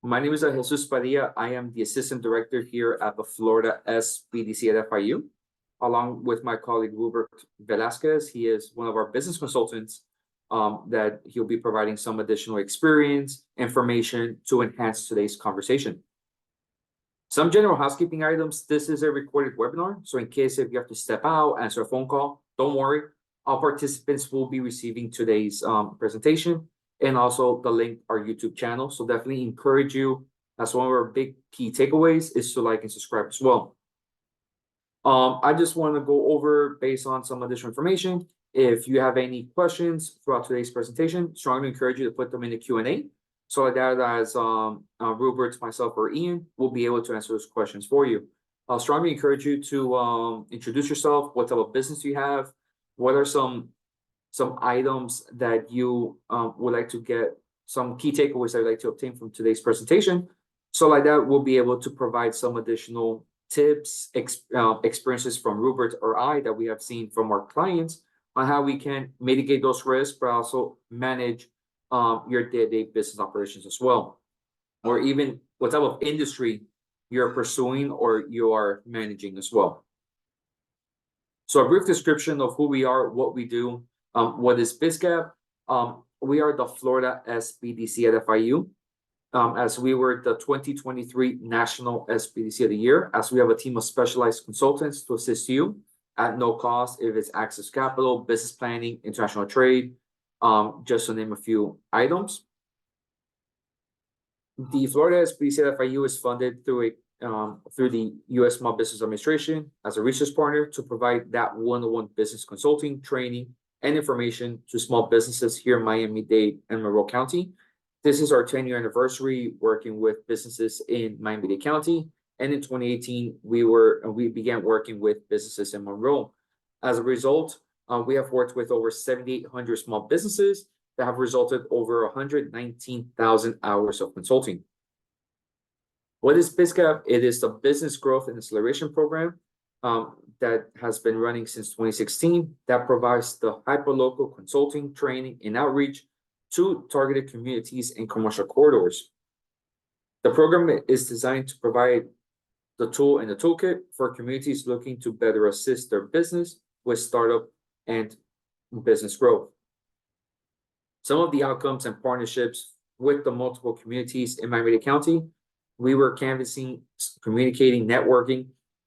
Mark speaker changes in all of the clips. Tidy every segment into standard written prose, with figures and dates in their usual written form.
Speaker 1: My name is Jesus Padilla. I am the Assistant Director here at the Florida SBDC at FIU, along with my colleague Rupert Velasquez. He is one of our business consultants that he'll be providing some additional experience, information to enhance today's conversation. Some general housekeeping items. This is a recorded webinar, so in case if you have to step out, answer a phone call, don't worry. All participants will be receiving today's presentation and also the link our YouTube channel. So definitely encourage you. That's one of our big key takeaways is to like and subscribe as well. I just want to go over based on some additional information. If you have any questions throughout today's presentation, strongly encourage you to put them in the Q&A. So that as Rupert, myself, or Ian will be able to answer those questions for you. I'll strongly encourage you to introduce yourself. What type of business do you have? What are some items that you would like to get, some key takeaways that you'd like to obtain from today's presentation? So like that, we'll be able to provide some additional tips, experiences from Rupert or I that we have seen from our clients on how we can mitigate those risks, but also manage your day-to-day business operations as well, or even what type of industry you're pursuing or you are managing as well. So a brief description of who we are, what we do. What is BizCap? We are the Florida SBDC at FIU, as we were the 2023 National SBDC of the Year, as we have a team of specialized consultants to assist you at no cost if it's access capital, business planning, international trade, just to name a few items. The Florida SBDC at FIU is funded through the U.S. Small Business Administration as a research partner to provide that one-on-one business consulting, training, and information to small businesses here in Miami-Dade and Monroe County. This is our 10-year anniversary working with businesses in Miami-Dade County. And in 2018, we began working with businesses in Monroe. As a result, we have worked with over 7,800 small businesses that have resulted over 119,000 hours of consulting. What is BizCap? It is the Business Growth and Acceleration Program that has been running since 2016 that provides the hyperlocal consulting, training, and outreach to targeted communities and commercial corridors. The program is designed to provide the tool and the toolkit for communities looking to better assist their business with startup and business growth. Some of the outcomes and partnerships with the multiple communities in Miami-Dade County, we were canvassing, communicating, networking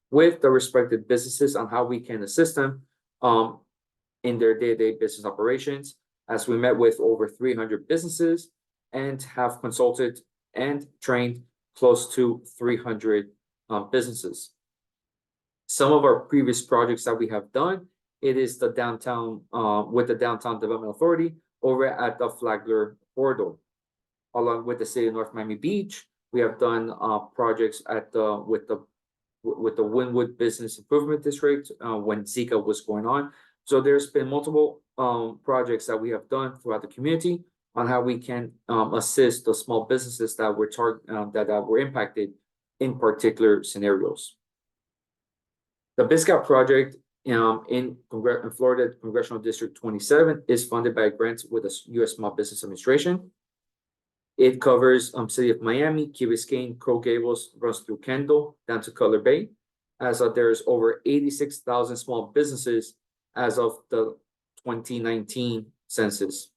Speaker 1: with the respective businesses on how we can assist them in their day-to-day business operations, as we met with over 300 businesses and have consulted and trained close to 300 businesses. Some of our previous projects that we have done, it is the downtown, with the Downtown Development Authority over at the Flagler Corridor. Along with the City of North Miami Beach, we have done projects at with the Wynwood Business Improvement District when Zika was going on. So there's been multiple projects that we have done throughout the community on how we can assist the small businesses that were that were impacted in particular scenarios. The BizCap project in Florida Congressional District 27 is funded by grants with the U.S. Small Business Administration. It covers City of Miami, Key Biscayne, Coral Gables, runs through Kendall, down to Cutler Bay, as there's over 86,000 small businesses as of the 2019 census.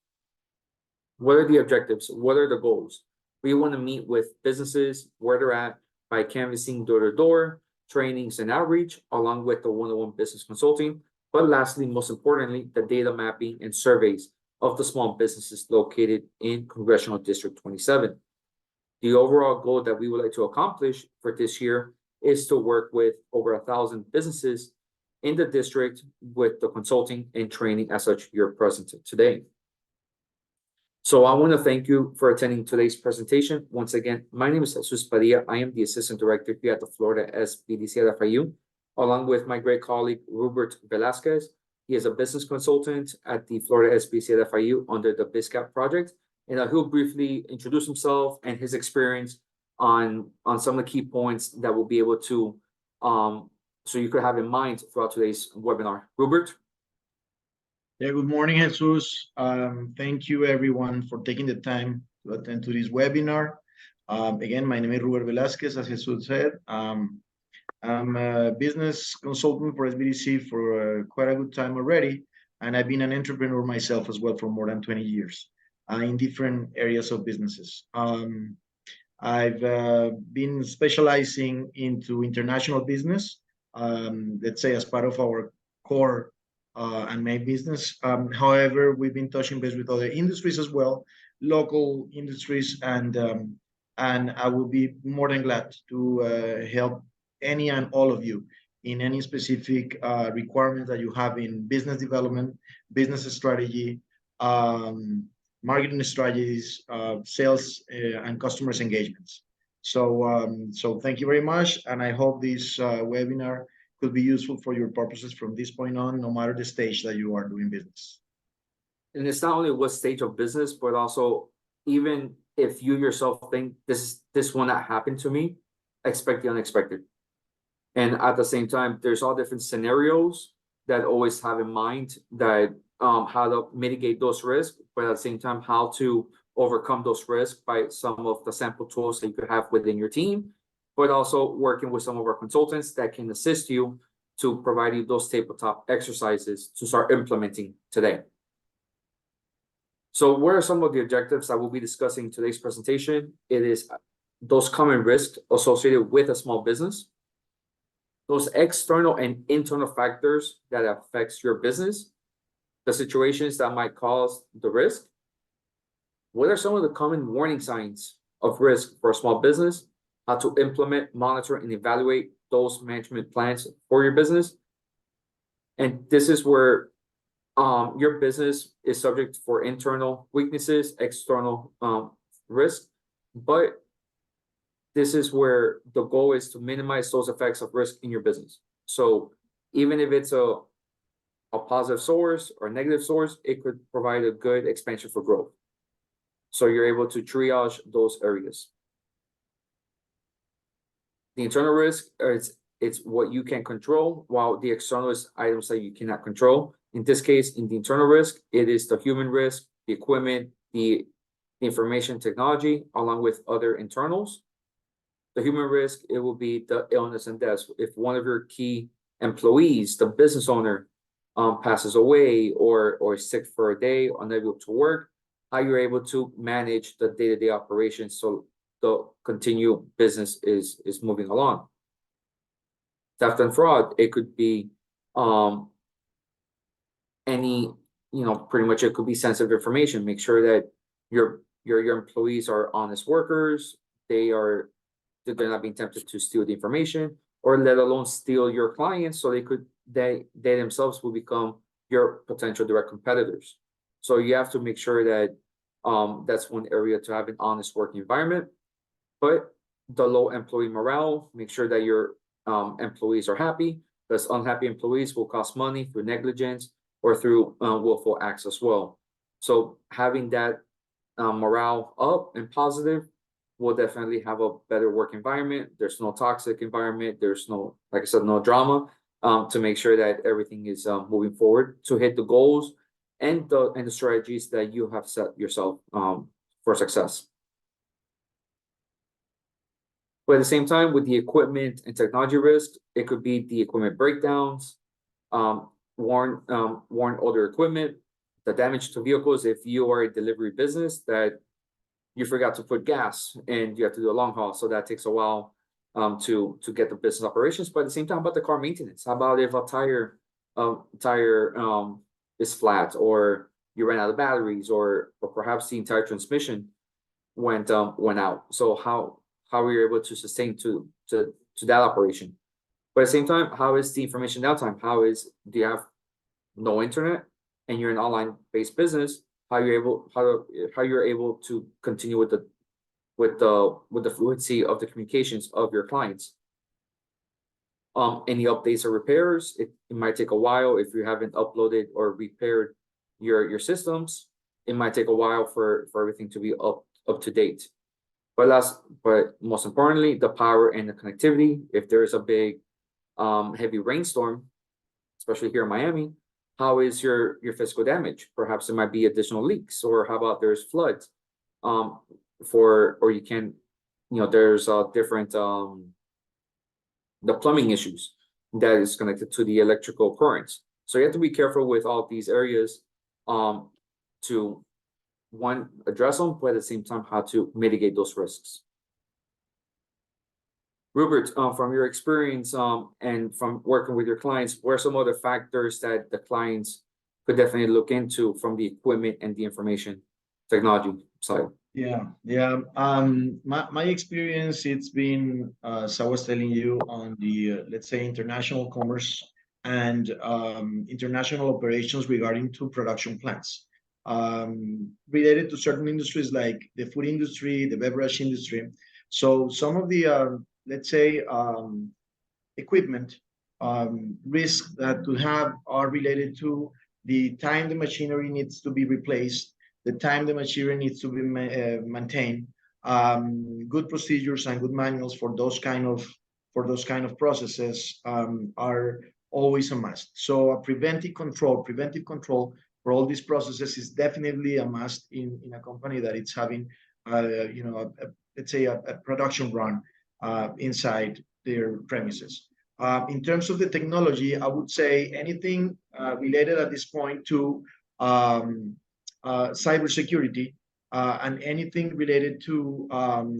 Speaker 1: What are the objectives? What are the goals? We want to meet with businesses where they're at by canvassing door-to-door, trainings and outreach, along with the one-on-one business consulting. But lastly, most importantly, the data mapping and surveys of the small businesses located in Congressional District 27. The overall goal that we would like to accomplish for this year is to work with over 1,000 businesses in the district with the consulting and training as such you're present today. So I want to thank you for attending today's presentation. Once again, my name is Jesus Padilla. I am the Assistant Director here at the Florida SBDC at FIU, along with my great colleague, Rupert Velasquez. He is a business consultant at the Florida SBDC at FIU under the BizCap project. And he'll briefly introduce himself and his experience on some of the key points that we'll be able to, so you could have in mind throughout today's webinar. Rupert?
Speaker 2: Yeah, good morning, Jesus. Thank you everyone for taking the time to attend to this webinar. Again, my name is Ruben Velasquez, as Jesus said. I'm a business consultant for SBDC for quite a good time already, and I've been an entrepreneur myself as well for more than 20 years in different areas of businesses. I've been specializing into international business, let's say as part of our core and main business. However, we've been touching base with other industries as well, local industries, and I will be more than glad to help any and all of you in any specific requirements that you have in business development, business strategy, marketing strategies, sales, and customers engagements. So thank you very much, and I hope this webinar could be useful for your purposes from this point on, no matter the stage that you are doing business.
Speaker 1: And it's not only what stage of business, but also even if you yourself think this will not happen to me, expect the unexpected. And at the same time, there's all different scenarios that always have in mind that how to mitigate those risks, but at the same time, how to overcome those risks by some of the sample tools that you could have within your team, but also working with some of our consultants that can assist you to provide you those tabletop exercises to start implementing today. So what are some of the objectives that we'll be discussing in today's presentation? It is those common risks associated with a small business, those external and internal factors that affects your business, the situations that might cause the risk. What are some of the common warning signs of risk for a small business? How to implement, monitor, and evaluate those management plans for your business. And this is where your business is subject for internal weaknesses, external risk, but this is where the goal is to minimize those effects of risk in your business. So even if it's a positive source or a negative source, it could provide a good expansion for growth. So you're able to triage those areas. The internal risk, it's what you can control, while the external is items that you cannot control. In this case, in the internal risk, it is the human risk, the equipment, the information technology, along with other internals. The human risk, it will be the illness and death. If one of your key employees, the business owner, passes away or is sick for a day, unable to work, how you're able to manage the day-to-day operations so the continued business is moving along. Theft and fraud, it could be any, pretty much it could be sensitive information. Make sure that your employees are honest workers, they're not being tempted to steal the information, or let alone steal your clients, so they themselves will become your potential direct competitors. So you have to make sure that that's one area to have an honest working environment. But the low employee morale, make sure that your employees are happy, because unhappy employees will cost money through negligence or through willful acts as well. So having that morale up and positive will definitely have a better work environment. There's no toxic environment. There's no, like I said, no drama, to make sure that everything is moving forward to hit the goals and the strategies that you have set yourself for success. But at the same time, with the equipment and technology risk, it could be the equipment breakdowns, worn older equipment, the damage to vehicles. If you are a delivery business that you forgot to put gas and you have to do a long haul, so that takes a while to get the business operations. But at the same time, about the car maintenance, how about if a tire is flat, or you ran out of batteries, or perhaps the entire transmission went out? So how are you able to sustain to that operation? But at the same time, how is the information downtime? Do you have no internet and you're an online based business? How you're able to continue with the fluency of the communications of your clients? Any updates or repairs, it might take a while. If you haven't uploaded or repaired your systems, it might take a while for everything to be up to date. But most importantly, the power and the connectivity. If there is a big heavy rainstorm, especially here in Miami, how is your physical damage? Perhaps there might be additional leaks, or how about there's floods, or you can there's different the plumbing issues that is connected to the electrical currents. So you have to be careful with all these areas to one, address them, but at the same time how to mitigate those risks. Rupert, from your experience and from working with your clients, what are some other factors that the clients could definitely look into from the equipment and the information technology side?
Speaker 2: Yeah. My experience, it's been, as I was telling you, on the let's say international commerce and international operations regarding to production plants related to certain industries like the food industry, the beverage industry. So some of the let's say equipment risks that could have are related to the time the machinery needs to be replaced, the time the machinery needs to be maintained, good procedures and good manuals for those kind of processes are always a must. So a preventive control for all these processes is definitely a must in a company that it's having let's say a production run inside their premises. In terms of the technology, I would say anything related at this point to cybersecurity and anything related to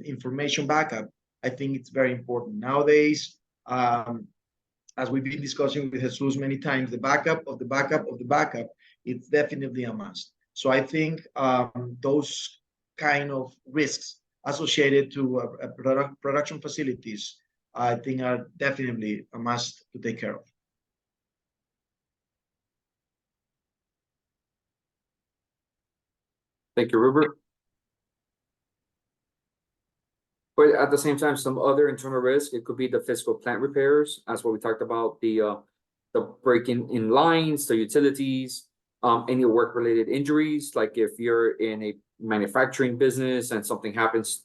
Speaker 2: information backup, I think it's very important. Nowadays, as we've been discussing with Jesus many times, the backup of the backup of the backup, it's definitely a must. So I think those kind of risks associated to production facilities, I think are definitely a must to take care of.
Speaker 1: Thank you, Rupert. But at the same time, some other internal risk, it could be the physical plant repairs, as what we talked about, the breaking in lines, the utilities, any work-related injuries, like if you're in a manufacturing business and something happens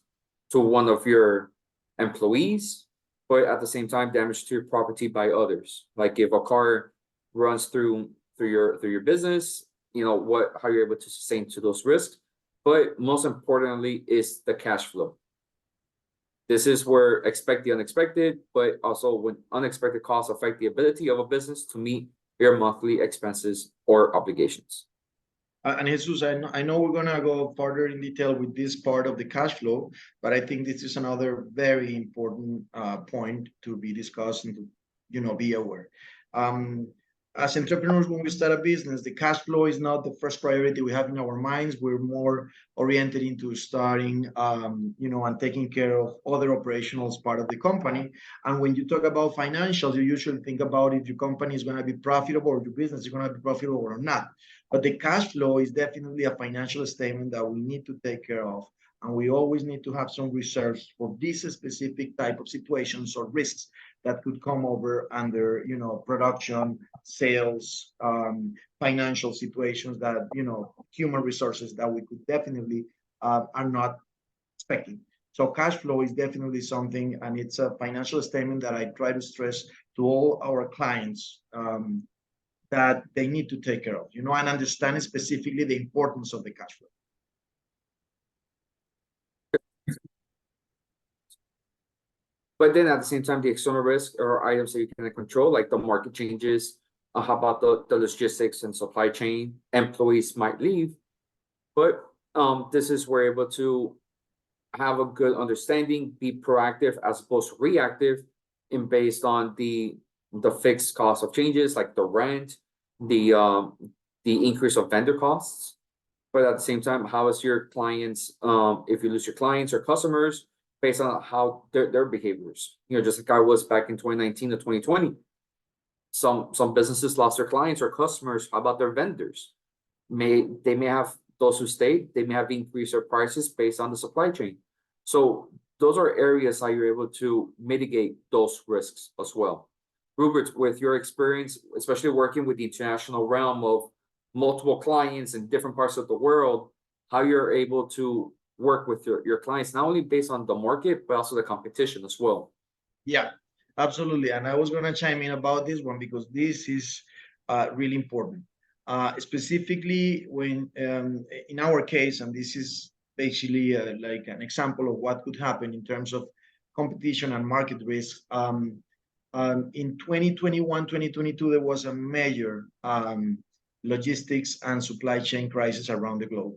Speaker 1: to one of your employees, but at the same time, damage to your property by others. Like if a car runs through your business, how you're able to sustain to those risks. But most importantly is the cash flow. This is where expect the unexpected, but also when unexpected costs affect the ability of a business to meet your monthly expenses or obligations.
Speaker 2: And Jesus, I know we're gonna go further in detail with this part of the cash flow, but I think this is another very important point to be discussed and to be aware. As entrepreneurs, when we start a business, the cash flow is not the first priority we have in our minds. We're more oriented into starting, and taking care of other operational part of the company. And when you talk about financials, you usually think about if your company is going to be profitable or your business is going to be profitable or not. But the cash flow is definitely a financial statement that we need to take care of. And we always need to have some reserves for this specific type of situations or risks that could come over under, production, sales, financial situations that, human resources that we could definitely are not expecting. So cash flow is definitely something, and it's a financial statement that I try to stress to all our clients that they need to take care of, and understand specifically the importance of the cash flow.
Speaker 1: But then at the same time, the external risk or items that you can control, like the market changes, how about the logistics and supply chain? Employees might leave, but this is where we're able to have a good understanding, be proactive as opposed to reactive, and based on the fixed cost of changes like the rent, the increase of vendor costs. But at the same time, how is your clients, if you lose your clients or customers, based on how their behaviors, just like I was back in 2019 to 2020. Some businesses lost their clients or customers. How about their vendors? They may have, those who stayed, they may have increased their prices based on the supply chain. So those are areas how you're able to mitigate those risks as well. Rupert, with your experience, especially working with the international realm of multiple clients in different parts of the world, how you're able to work with your clients, not only based on the market, but also the competition as well.
Speaker 2: Yeah, absolutely. And I was going to chime in about this one because this is really important. Specifically when in our case, and this is basically like an example of what could happen in terms of competition and market risk. In 2021, 2022, there was a major logistics and supply chain crisis around the globe.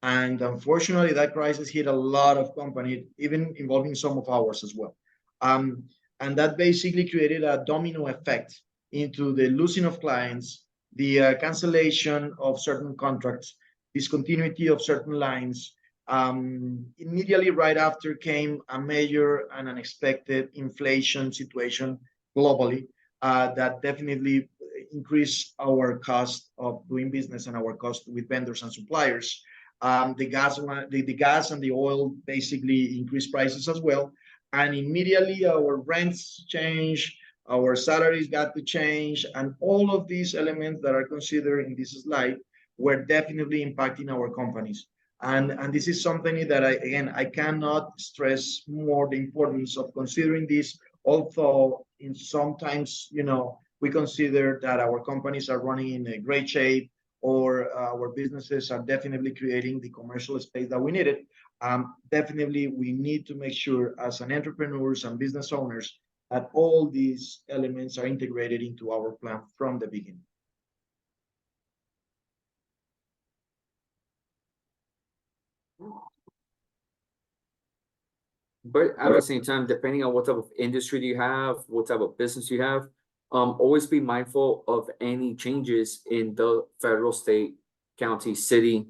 Speaker 2: And unfortunately, that crisis hit a lot of companies, even involving some of ours as well. And that basically created a domino effect into the losing of clients, the cancellation of certain contracts, discontinuity of certain lines. Immediately right after came a major and unexpected inflation situation globally that definitely increased our cost of doing business and our cost with vendors and suppliers. The gas and the oil basically increased prices as well. And immediately our rents changed, our salaries got to change, and all of these elements that are considered in this slide were definitely impacting our companies. And this is something that I cannot stress more the importance of considering this, although in sometimes, we consider that our companies are running in a great shape, or our businesses are definitely creating the commercial space that we needed. Definitely, we need to make sure as an entrepreneurs and business owners that all these elements are integrated into our plan from the beginning.
Speaker 1: But at the same time, depending on what type of industry you have, what type of business you have, always be mindful of any changes in the federal, state, county, city,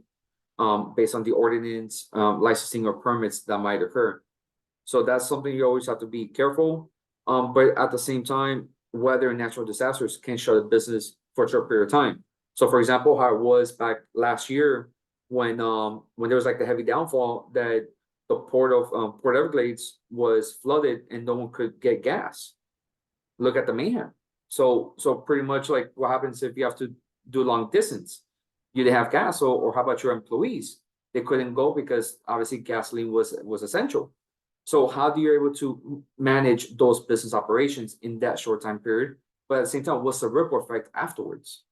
Speaker 1: based on the ordinance, licensing or permits that might occur. So that's something you always have to be careful. But at the same time, weather and natural disasters can shut a business for a short period of time. So for example, how it was back last year when there was like the heavy downfall, that the port of Port Everglades was flooded and no one could get gas. Look at the mayhem. So pretty much like what happens if you have to do long distance? You didn't have gas, or how about your employees? They couldn't go because obviously gasoline was essential. So how do you able to manage those business operations in that short time period? But at the same time, what's the ripple effect afterwards?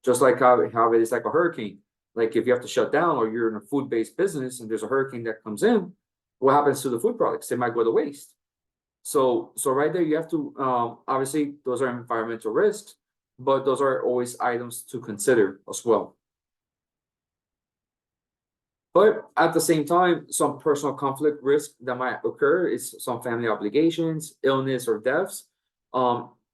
Speaker 1: Just like how it is like a hurricane. Like if you have to shut down, or you're in a food-based business and there's a hurricane that comes in, what happens to the food products? They might go to waste. So right there, you have to, obviously those are environmental risks, but those are always items to consider as well. But at the same time, some personal conflict risk that might occur is some family obligations, illness or deaths,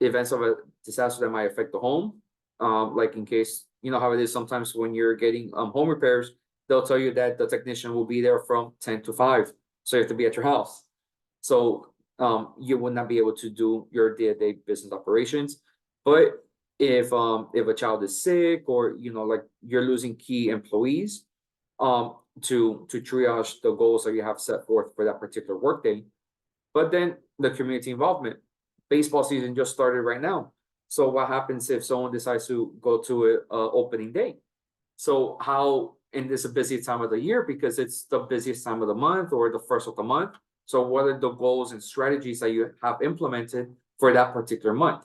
Speaker 1: events of a disaster that might affect the home. Like in case, you know how it is sometimes when you're getting home repairs, they'll tell you that the technician will be there from 10 to 5. So you have to be at your house. So you will not be able to do your day-to-day business operations. But if a child is sick, or like you're losing key employees, to triage the goals that you have set forth for that particular workday. But then the community involvement. Baseball season just started right now. So what happens if someone decides to go to a opening day? So how, and this is a busy time of the year because it's the busiest time of the month or the first of the month. So what are the goals and strategies that you have implemented for that particular month?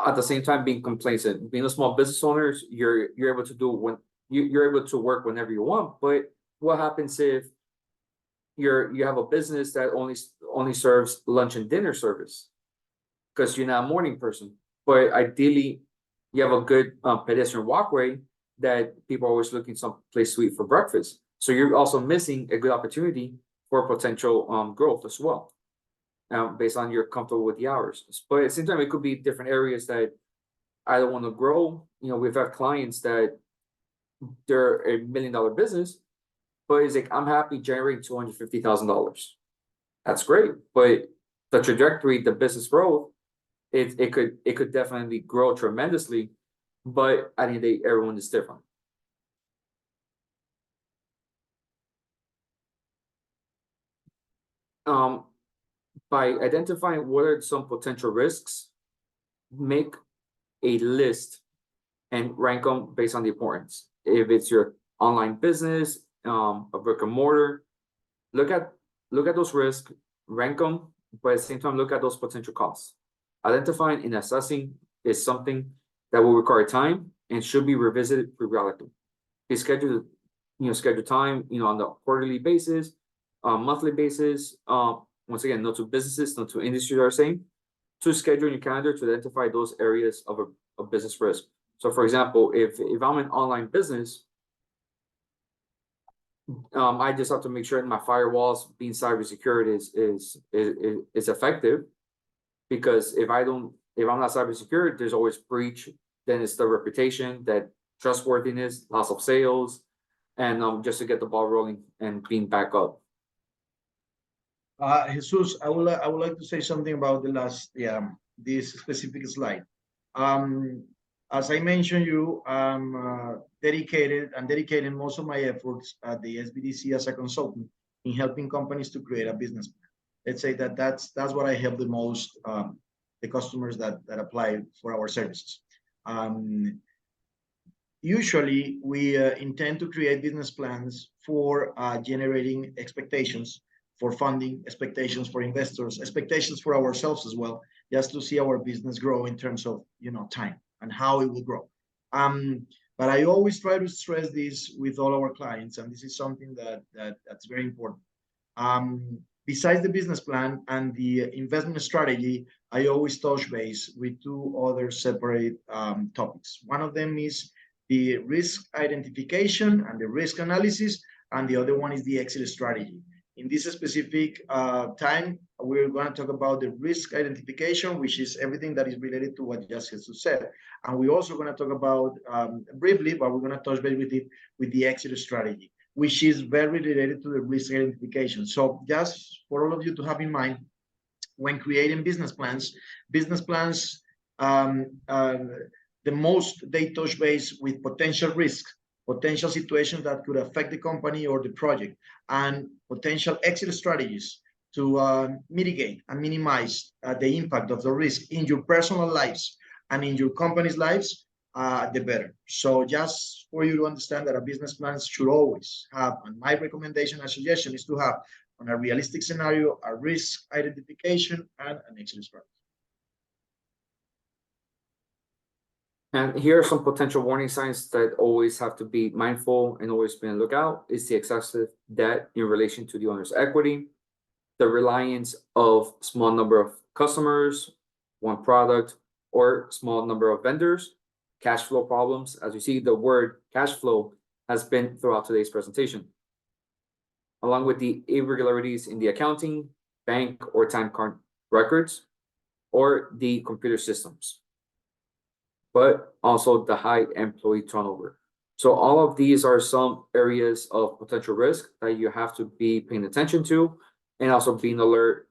Speaker 1: At the same time, being complacent, being a small business owners, you're able to do when you're able to work whenever you want. But what happens if you have a business that only serves lunch and dinner service because you're not a morning person? But ideally, you have a good pedestrian walkway that people are always looking someplace to eat for breakfast. So you're also missing a good opportunity for potential growth as well, based on you're comfortable with the hours. But at the same time, it could be different areas that I don't want to grow. We've had clients that they're $1 million business, but it's like, I'm happy generating $250,000. That's great, but the trajectory, the business growth, it could definitely grow tremendously. But at the end of the day, everyone is different. By identifying what are some potential risks, make a list and rank them based on the importance. If it's your online business, a brick and mortar, look at those risks, rank them, but at the same time, look at those potential costs. Identifying and assessing is something that will require time and should be revisited periodically. Be scheduled schedule time, on the quarterly basis, monthly basis. Once again, no two businesses, no two industries are the same. To schedule in your calendar to identify those areas of business risk. So, for example, if I'm an online business, I just have to make sure that my firewalls being cybersecurity is effective, because if I'm not cybersecure, there's always breach. Then it's the reputation, that trustworthiness, loss of sales, and just to get the ball rolling and being back up.
Speaker 2: Jesus, I would like to say something about this specific slide. As I mentioned, I'm dedicating most of my efforts at the SBDC as a consultant in helping companies to create a business plan. Let's say that's what I help the most, the customers that apply for our services. Usually, we intend to create business plans for generating expectations for funding, expectations for investors, expectations for ourselves as well, just to see our business grow in terms of time and how it will grow. But I always try to stress this with all our clients, and this is something that's very important. Besides the business plan and the investment strategy, I always touch base with two other separate topics. One of them is the risk identification and the risk analysis, and the other one is the exit strategy. In this specific time, we're going to talk about the risk identification, which is everything that is related to what just Jesus said. And we're also going to talk about, briefly, but we're going to touch base with the exit strategy, which is very related to the risk identification. So just for all of you to have in mind, when creating business plans, the most they touch base with potential risks, potential situations that could affect the company or the project, and potential exit strategies to mitigate and minimize the impact of the risk in your personal lives and in your company's lives, the better. So just for you to understand that a business plan should always have, and my recommendation and suggestion is to have, on a realistic scenario, a risk identification and an exit strategy.
Speaker 1: And here are some potential warning signs that always have to be mindful and always be on the lookout. Is the excessive debt in relation to the owner's equity, the reliance of small number of customers, one product, or small number of vendors, cash flow problems. As you see, the word cash flow has been throughout today's presentation, along with the irregularities in the accounting, bank, or time card records, or the computer systems, but also the high employee turnover. So all of these are some areas of potential risk that you have to be paying attention to, and also being alert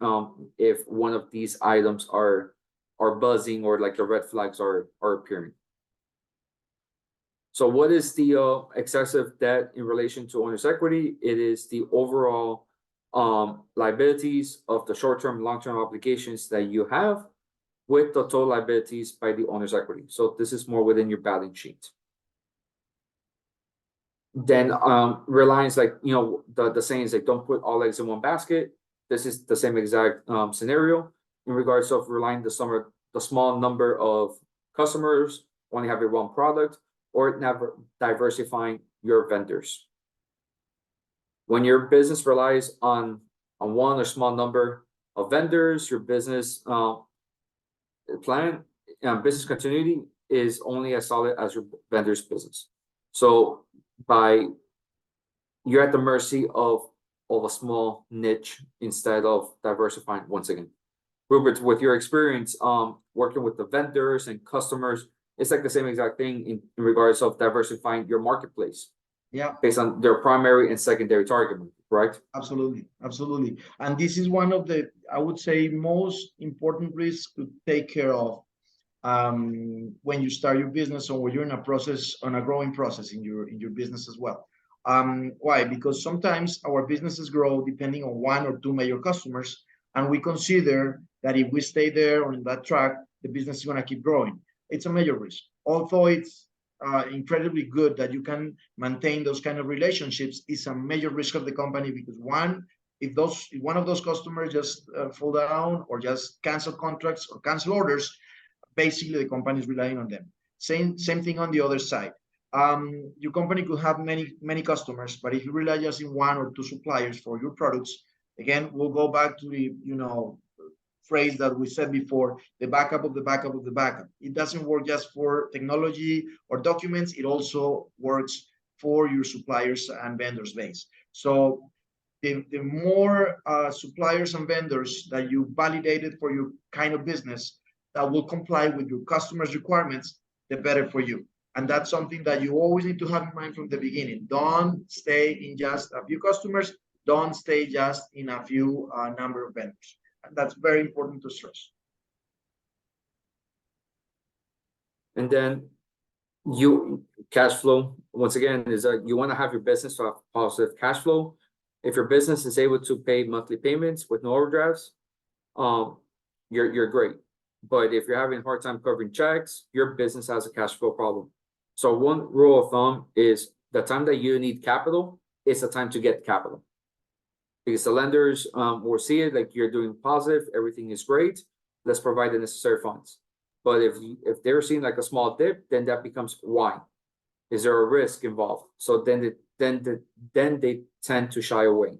Speaker 1: if one of these items are buzzing, or like the red flags are appearing. So what is the excessive debt in relation to owner's equity? It is the overall liabilities of the short-term, long-term obligations that you have with the total liabilities by the owner's equity. So this is more within your balance sheet. Then reliance, like, the saying is like, don't put all eggs in one basket. This is the same exact scenario in regards of relying the small number of customers, only have your one product, or never diversifying your vendors. When your business relies on one or small number of vendors, your business plan, business continuity is only as solid as your vendor's business. So you're at the mercy of a small niche instead of diversifying once again. Rupert, with your experience working with the vendors and customers, it's like the same exact thing in regards of diversifying your marketplace.
Speaker 2: Yeah.
Speaker 1: Based on their primary and secondary target, right?
Speaker 2: Absolutely. And this is one of the, I would say, most important risks to take care of when you start your business, or when you're in a growing process in your business as well. Why? Because sometimes our businesses grow depending on one or two major customers, and we consider that if we stay there on that track, the business is going to keep growing. It's a major risk. Although it's incredibly good that you can maintain those kind of relationships, it's a major risk of the company, because if one of those customers just fall down or just cancel contracts or cancel orders, basically the company is relying on them. Same thing on the other side. your company could have many customers, but if you rely just in one or two suppliers for your products, again, we'll go back to the phrase that we said before, the backup of the backup of the backup. It doesn't work just for technology or documents, it also works for your suppliers and vendors base. So the more suppliers and vendors that you validated for your kind of business that will comply with your customers' requirements, the better for you. And that's something that you always need to have in mind from the beginning. Don't stay in just a few customers. Don't stay just in a few number of vendors. And that's very important to stress.
Speaker 1: And then cash flow, once again, is that you want to have your business to have positive cash flow. If your business is able to pay monthly payments with no overdrafts, you're great. But if you're having a hard time covering checks, your business has a cash flow problem. So one rule of thumb is the time that you need capital is the time to get capital. Because the lenders will see it like you're doing positive, everything is great, let's provide the necessary funds. But if they're seeing like a small dip, then that becomes why? Is there a risk involved? So then they tend to shy away.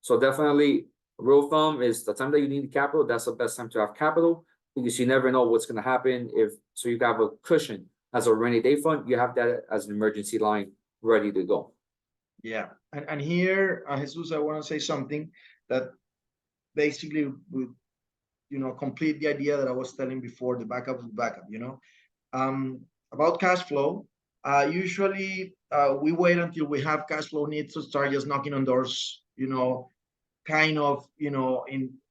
Speaker 1: So definitely, rule of thumb is the time that you need capital, that's the best time to have capital, because you never know what's going to happen. So you have a cushion as a rainy day fund, you have that as an emergency line ready to go.
Speaker 2: Yeah, and here, Jesus, I want to say something that basically would, complete the idea that I was telling before, the backup of backup, about cash flow. Usually, we wait until we have cash flow needs to start just knocking on doors, kind of, in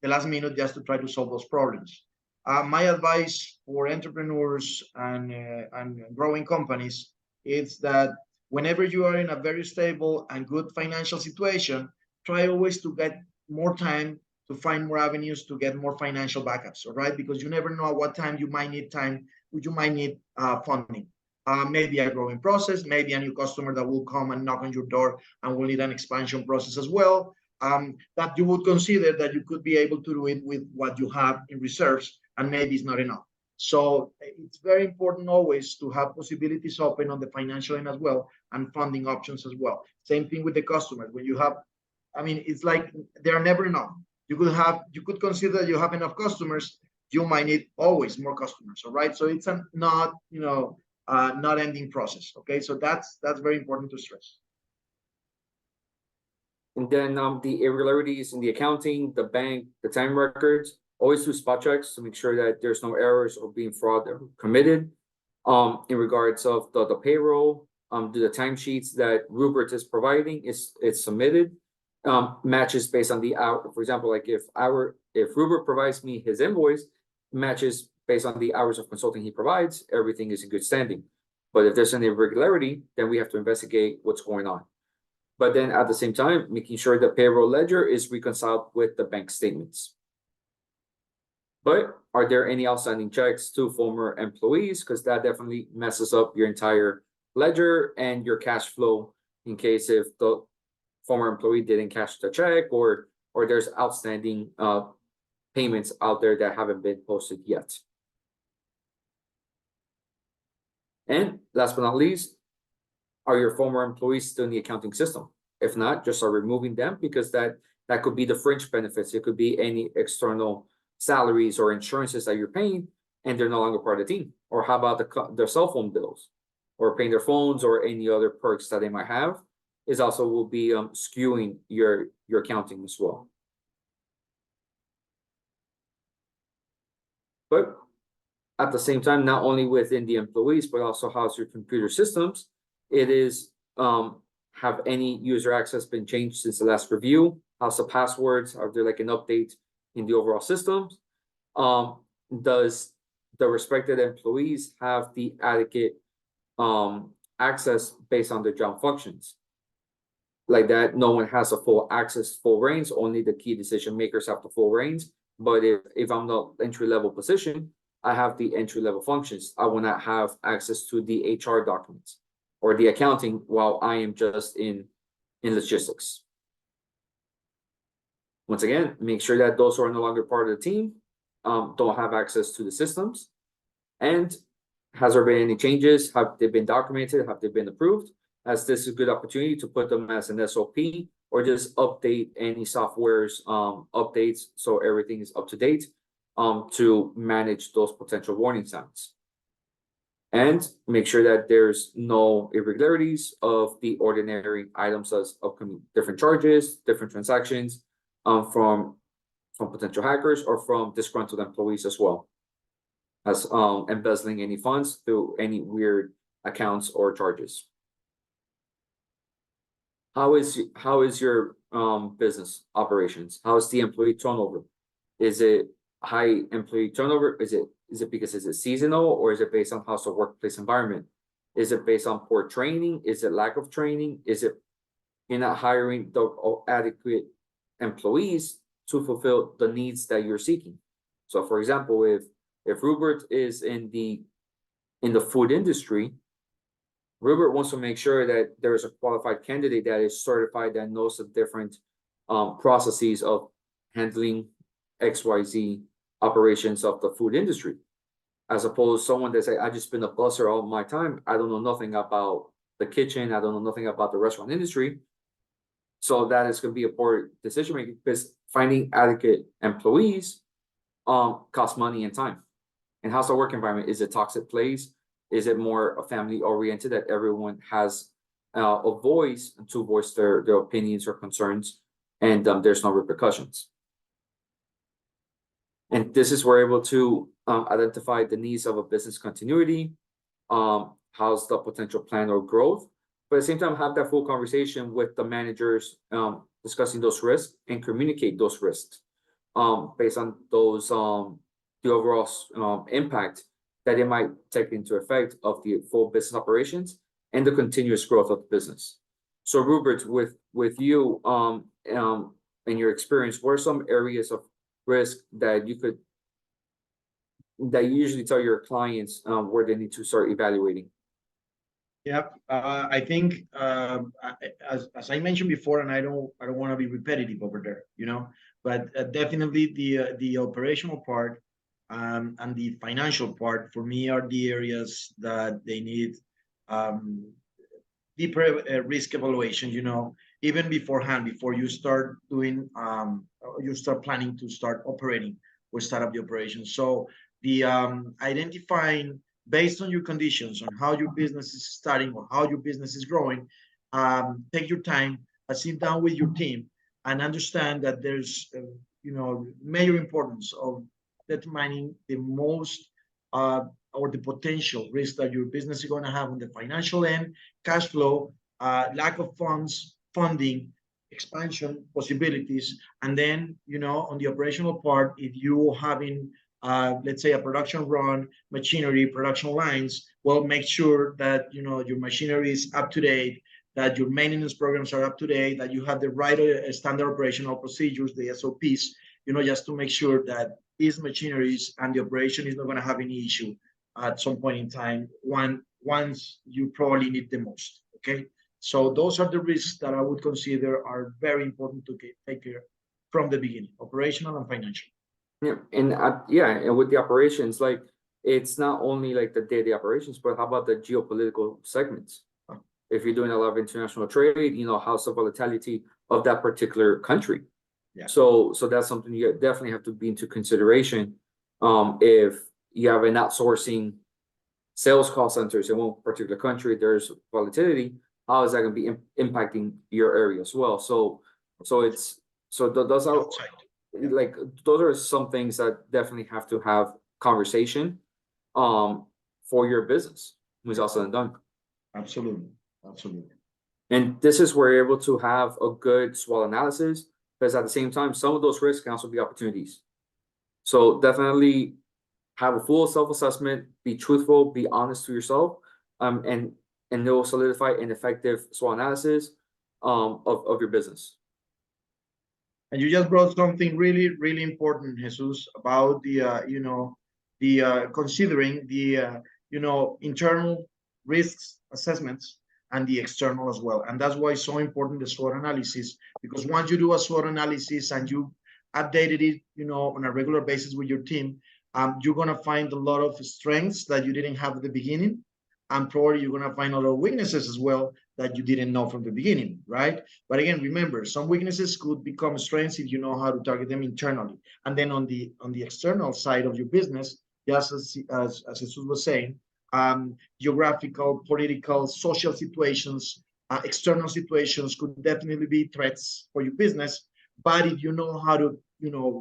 Speaker 2: the last minute just to try to solve those problems. My advice for entrepreneurs and growing companies is that whenever you are in a very stable and good financial situation, try always to get more time to find more avenues to get more financial backups, all right? Because you never know at what time you might need funding. Maybe a growing process, maybe a new customer that will come and knock on your door and will need an expansion process as well. That you would consider that you could be able to do it with what you have in reserves, and maybe it's not enough. So it's very important always to have possibilities open on the financial end as well, and funding options as well. Same thing with the customers. When you have, it's like they're never enough. You could consider that you have enough customers. You might need always more customers. All right. So it's not ending process. Okay. So that's very important to stress.
Speaker 1: And then the irregularities in the accounting, the bank, the time records, always do spot checks to make sure that there's no errors or being fraud committed. In regards of the payroll, do the timesheets that Rubert is providing is submitted, matches based on the hour. For example, like if Rubert provides me his invoice, matches based on the hours of consulting he provides, everything is in good standing. But if there's an irregularity, then we have to investigate what's going on. But then at the same time, making sure the payroll ledger is reconciled with the bank statements. But are there any outstanding checks to former employees? Because that definitely messes up your entire ledger and your cash flow in case if the former employee didn't cash the check or there's outstanding payments out there that haven't been posted yet. And last but not least, are your former employees still in the accounting system? If not, just start removing them, because that could be the fringe benefits. It could be any external salaries or insurances that you're paying and they're no longer part of the team. Or how about their cell phone bills or paying their phones or any other perks that they might have is also will be skewing your accounting as well. But at the same time, not only within the employees, but also how's your computer systems. It is have any user access been changed since the last review? How's the passwords? Are there like an update in the overall systems? Does the respected employees have the adequate access based on their job functions? Like that, no one has a full access, full reins, only the key decision makers have the full reins. But if I'm the entry-level position, I have the entry-level functions. I will not have access to the HR documents or the accounting while I am just in logistics. Once again, make sure that those who are no longer part of the team don't have access to the systems, and Has there been any changes? Have they been documented? Have they been approved? As this is a good opportunity to put them as an SOP or just update any software's updates so everything is up to date to manage those potential warning signs. And make sure that there's no irregularities of the ordinary items as upcoming different charges, different transactions from potential hackers or from disgruntled employees as well as embezzling any funds through any weird accounts or charges. How is your business operations? How is the employee turnover? Is it high employee turnover? Is it because is it seasonal or is it based on how's the workplace environment? Is it based on poor training? Is it lack of training? Is it you're not hiring the adequate employees to fulfill the needs that you're seeking? So for example, if Rupert is in the food industry, Rupert wants to make sure that there is a qualified candidate that is certified that knows the different processes of handling XYZ operations of the food industry, as opposed to someone that say, I just been a busser all my time. I don't know nothing about the kitchen. I don't know nothing about the restaurant industry. So that is going to be a poor decision making because finding adequate employees costs money and time. And how's the work environment? Is it toxic place? Is it more family oriented that everyone has a voice to voice their opinions or concerns, and there's no repercussions? And this is where we're able to identify the needs of a business continuity, how's the potential plan or growth, but at the same time have that full conversation with the managers, discussing those risks and communicate those risks based on those the overall impact that it might take into effect of the full business operations and the continuous growth of the business. So Rupert, with you and your experience, what are some areas of risk that you usually tell your clients where they need to start evaluating?
Speaker 2: Yep, I think as I mentioned before, and I don't want to be repetitive over there, but definitely the operational part and the financial part for me are the areas that they need deeper risk evaluation. Even beforehand, before you start doing, you start planning to start operating or start up the operation. So the identifying based on your conditions, on how your business is starting or how your business is growing, take your time, sit down with your team, and understand that there's, major importance of determining the most or the potential risk that your business is going to have on the financial end, cash flow, lack of funds, funding, expansion possibilities, and then on the operational part, if you having let's say a production run, machinery, production lines, well, make sure that your machinery is up to date, that your maintenance programs are up to date, that you have the right standard operational procedures, the SOPs, just to make sure that these machineries and the operation is not going to have any issue at some point in time once you probably need the most. Okay, so those are the risks that I would consider are very important to take care from the beginning, operational and financial.
Speaker 1: Yeah, and with the operations, like it's not only like the daily operations, but how about the geopolitical segments? If you're doing a lot of international trade, how's the volatility of that particular country?
Speaker 2: Yeah.
Speaker 1: So that's something you definitely have to be into consideration. If you have an outsourcing sales call centers in one particular country, there's volatility. How is that going to be impacting your area as well? So those are like those are some things that definitely have to have conversation for your business when it's all said and done.
Speaker 2: Absolutely.
Speaker 1: And this is where you're able to have a good SWOT analysis, because at the same time, some of those risks can also be opportunities. So definitely have a full self-assessment, be truthful, be honest to yourself, and it will solidify an effective SWOT analysis of your business.
Speaker 2: And you just brought something really, really important, Jesus, about the considering the internal risks assessments and the external as well. And that's why it's so important, the SWOT analysis, because once you do a SWOT analysis and you updated it, on a regular basis with your team, you're gonna find a lot of strengths that you didn't have at the beginning, and probably you're gonna find a lot of weaknesses as well that you didn't know from the beginning, right? But again, remember, some weaknesses could become strengths if you know how to target them internally. And then on the external side of your business, just as Jesus was saying, geographical, political, social situations, external situations could definitely be threats for your business. But if you know how to,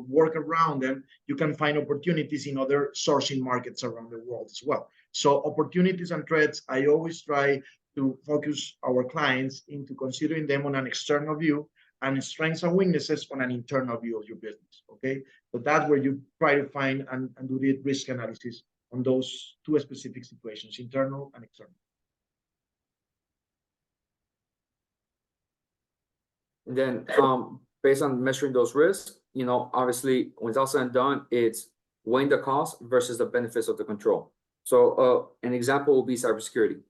Speaker 2: work around them, you can find opportunities in other sourcing markets around the world as well. So opportunities and threats, I always try to focus our clients into considering them on an external view, and strengths and weaknesses on an internal view of your business. Okay, so that's where you try to find and do the risk analysis on those two specific situations, internal and external.
Speaker 1: And then, based on measuring those risks, obviously, when it's all said and done, it's weighing the cost versus the benefits of the control. So, an example will be cybersecurity.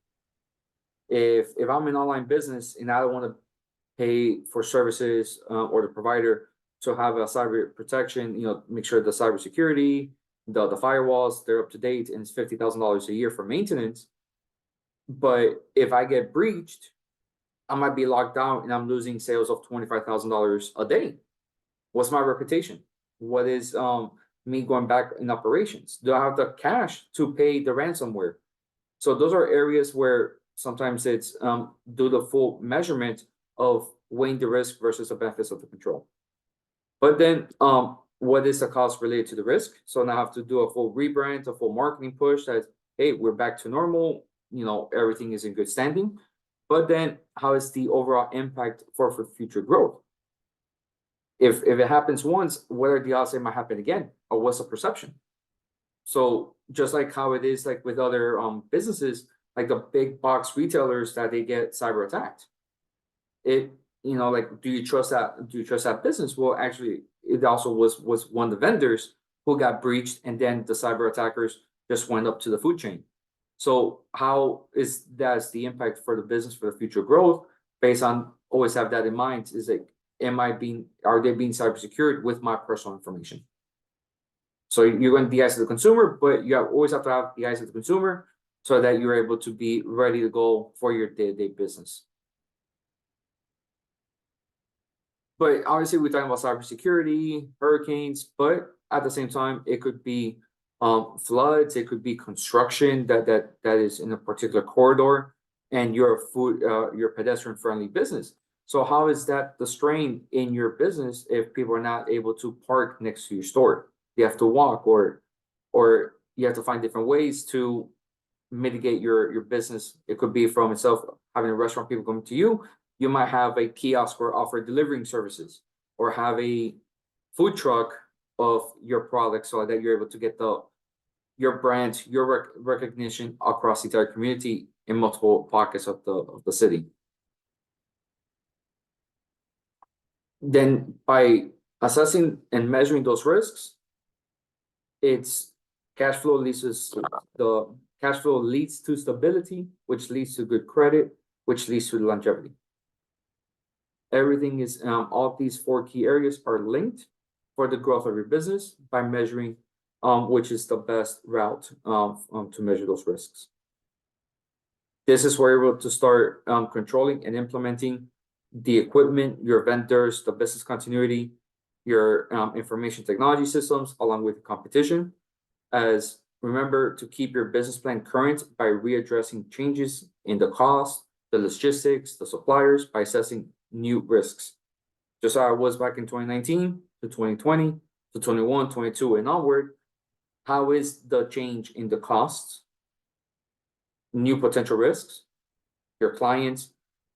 Speaker 1: If I'm an online business and I don't want to pay for services, or the provider to have a cyber protection, make sure the cybersecurity, the firewalls, they're up to date, and it's $50,000 a year for maintenance. But if I get breached, I might be locked down and I'm losing sales of $25,000 a day. What's my reputation? What is me going back in operations? Do I have the cash to pay the ransomware? So those are areas where sometimes it's do the full measurement of weighing the risk versus the benefits of the control. But then what is the cost related to the risk? So now I have to do a full rebrand, a full marketing push that, hey, we're back to normal, everything is in good standing. But then how is the overall impact for future growth? If it happens once, what are the odds it might happen again? Or what's the perception? So just like how it is like with other businesses, like the big box retailers that they get cyber attacked. Like, do you trust that business? Well, actually, it also was one of the vendors who got breached, and then the cyber attackers just went up to the food chain. So how is that's the impact for the business for the future growth? Based on always have that in mind, is like, are they being cyber secured with my personal information? So you're going to the eyes of the consumer, but you always have to have the eyes of the consumer so that you're able to be ready to go for your day-to-day business. But obviously, we're talking about cybersecurity, hurricanes, but at the same time, it could be floods, it could be construction that is in a particular corridor, and you're pedestrian-friendly business. So how is that the strain in your business if people are not able to park next to your store? They have to walk, or you have to find different ways to mitigate your business. It could be from itself having a restaurant, people coming to you. You might have a kiosk or offer delivering services, or have a food truck of your product so that you're able to get your brand, your recognition across the entire community in multiple pockets of the city. Then by assessing and measuring those risks, cash flow leads to stability, which leads to good credit, which leads to longevity. Everything is all of these 4 key areas are linked for the growth of your business by measuring which is the best route to measure those risks. This is where you're able to start controlling and implementing the equipment, your vendors, the business continuity, your information technology systems, along with the competition. As remember to keep your business plan current by readdressing changes in the cost, the logistics, the suppliers, by assessing new risks. Just how I was back in 2019 to 2020 to 21, 22 and onward. How is the change in the costs, new potential risks, your clients,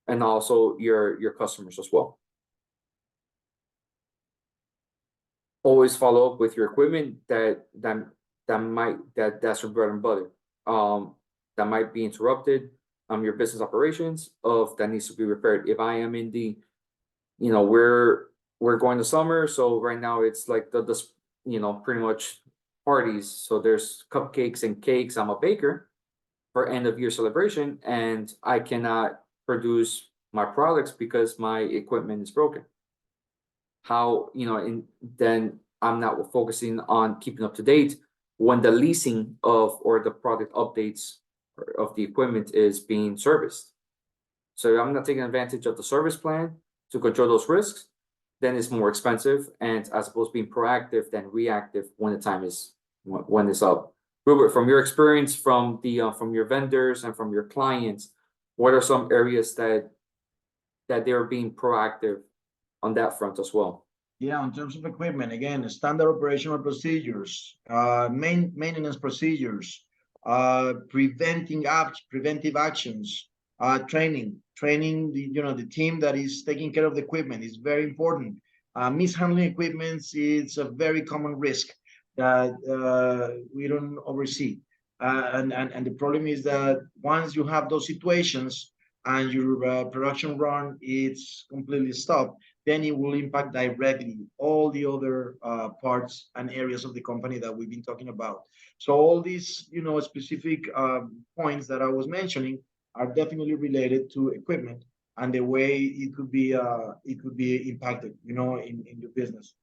Speaker 1: and also your customers as well? Always follow up with your equipment that's your bread and butter. That might be interrupted. Your business operations that needs to be repaired. If I am in the, we're going to summer, so right now it's like the pretty much parties. So there's cupcakes and cakes. I'm a baker for end of year celebration, and I cannot produce my products because my equipment is broken. How, and then I'm not focusing on keeping up to date when the leasing of or the product updates of the equipment is being serviced. So I'm not taking advantage of the service plan to control those risks, then it's more expensive, and as opposed to being proactive than reactive when the time is when it's up. Robert, from your experience, from your vendors and from your clients, what are some areas that they're being proactive on that front as well?
Speaker 2: Yeah, in terms of equipment, again, standard operational procedures, maintenance procedures, preventive actions, training the team that is taking care of the equipment is very important. Mishandling equipment is a very common risk that we don't oversee. And the problem is that once you have those situations and your production run is completely stopped, then it will impact directly all the other parts and areas of the company that we've been talking about. So all these, specific points that I was mentioning are definitely related to equipment and the way it could be impacted, in your business.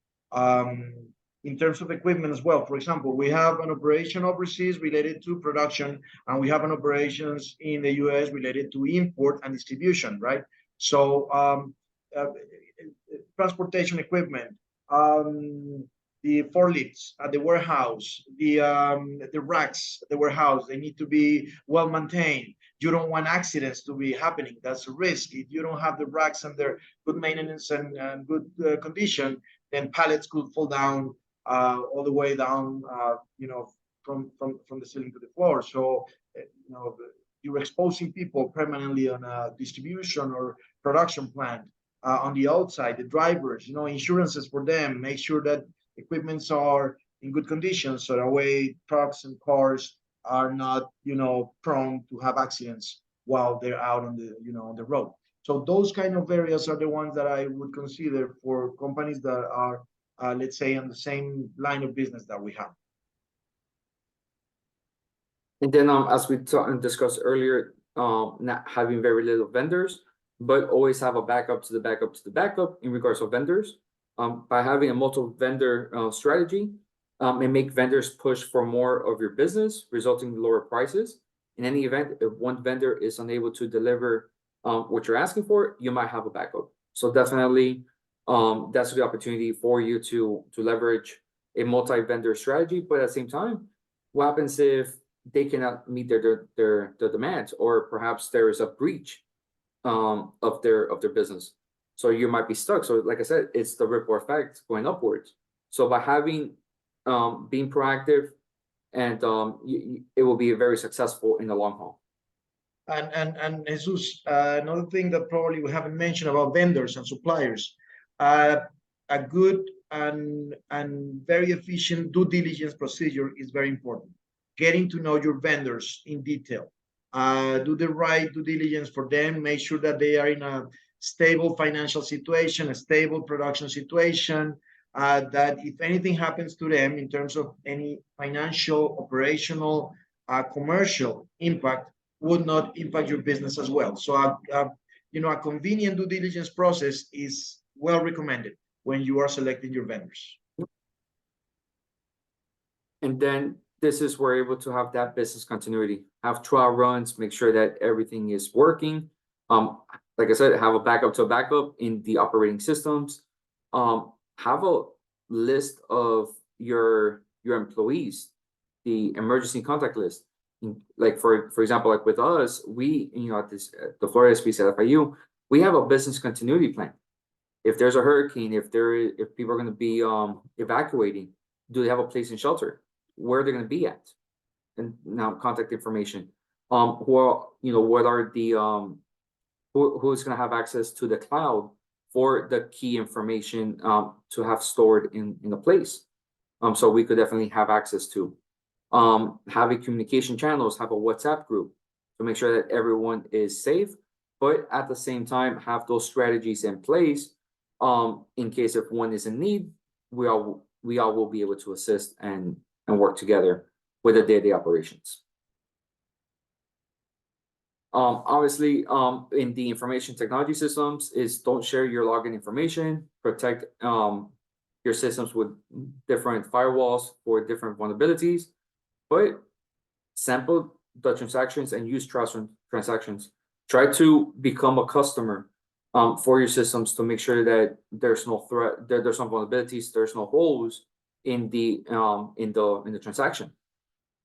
Speaker 2: In terms of equipment as well, for example, we have an operation overseas related to production, and we have an operations in the US related to import and distribution, right? So transportation equipment, the forklifts at the warehouse, the racks at the warehouse, they need to be well maintained. You don't want accidents to be happening. That's a risk. If you don't have the racks under good maintenance and good condition, then pallets could fall down all the way down, from the ceiling to the floor. So, you're exposing people permanently on a distribution or production plant. On the outside, the drivers, insurances for them, make sure that equipments are in good condition, so that way trucks and cars are not, prone to have accidents while they're out on the road. So those kind of areas are the ones that I would consider for companies that are, let's say, on the same line of business that we have.
Speaker 1: And then, as we discussed earlier, not having very little vendors, but always have a backup to the backup to the backup in regards to vendors. By having a multi-vendor strategy, and make vendors push for more of your business, resulting in lower prices. In any event, if one vendor is unable to deliver what you're asking for, you might have a backup. So definitely, that's the opportunity for you to leverage a multi-vendor strategy. But at the same time, what happens if they cannot meet their demands, or perhaps there is a breach of their business? So you might be stuck. So like I said, it's the ripple effect going upwards. So by having being proactive, and it will be very successful in the long haul.
Speaker 2: And Jesus, another thing that probably we haven't mentioned about vendors and suppliers, a good and very efficient due diligence procedure is very important. Getting to know your vendors in detail, do the right due diligence for them, make sure that they are in a stable financial situation, a stable production situation, that if anything happens to them in terms of any financial, operational, commercial impact, would not impact your business as well. So, a convenient due diligence process is well recommended when you are selecting your vendors.
Speaker 1: And then this is where we're able to have that business continuity, have trial runs, make sure that everything is working. Like I said, have a backup to a backup in the operating systems. Have a list of your employees, the emergency contact list. Like for example, like with us, we, at the Florida SBC at FIU, we have a business continuity plan. If there's a hurricane, if people are going to be evacuating, do they have a place in shelter? Where they're going to be at? And now contact information. What are the who's going to have access to the cloud for the key information to have stored in a place. So we could definitely have access to. Having communication channels, have a WhatsApp group to make sure that everyone is safe, but at the same time have those strategies in place in case if one is in need, we all will be able to assist and work together with the day-to-day operations. Obviously, in the information technology systems is don't share your login information, protect your systems with different firewalls for different vulnerabilities. but sample the transactions and use transactions. Try to become a customer for your systems to make sure that there's no threat, there's no vulnerabilities, there's no holes in the transaction.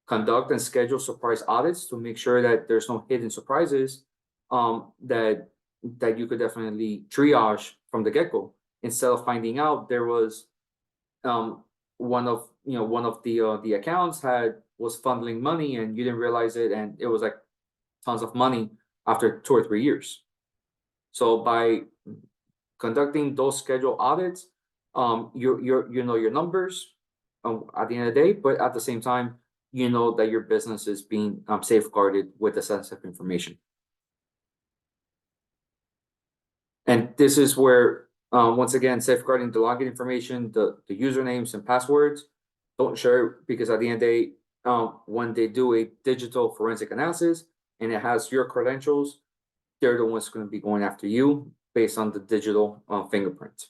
Speaker 1: Conduct and schedule surprise audits to make sure that there's no hidden surprises that you could definitely triage from the get-go, instead of finding out there was one of the accounts was funneling money and you didn't realize it, and it was like tons of money after 2 or 3 years. So by conducting those scheduled audits, you know your numbers at the end of the day, but at the same time, you know that your business is being safeguarded with the sensitive information. And this is where, once again, safeguarding the login information, the usernames and passwords, don't share it, because at the end of the day, when they do a digital forensic analysis and it has your credentials, they're the ones going to be going after you based on the digital fingerprint.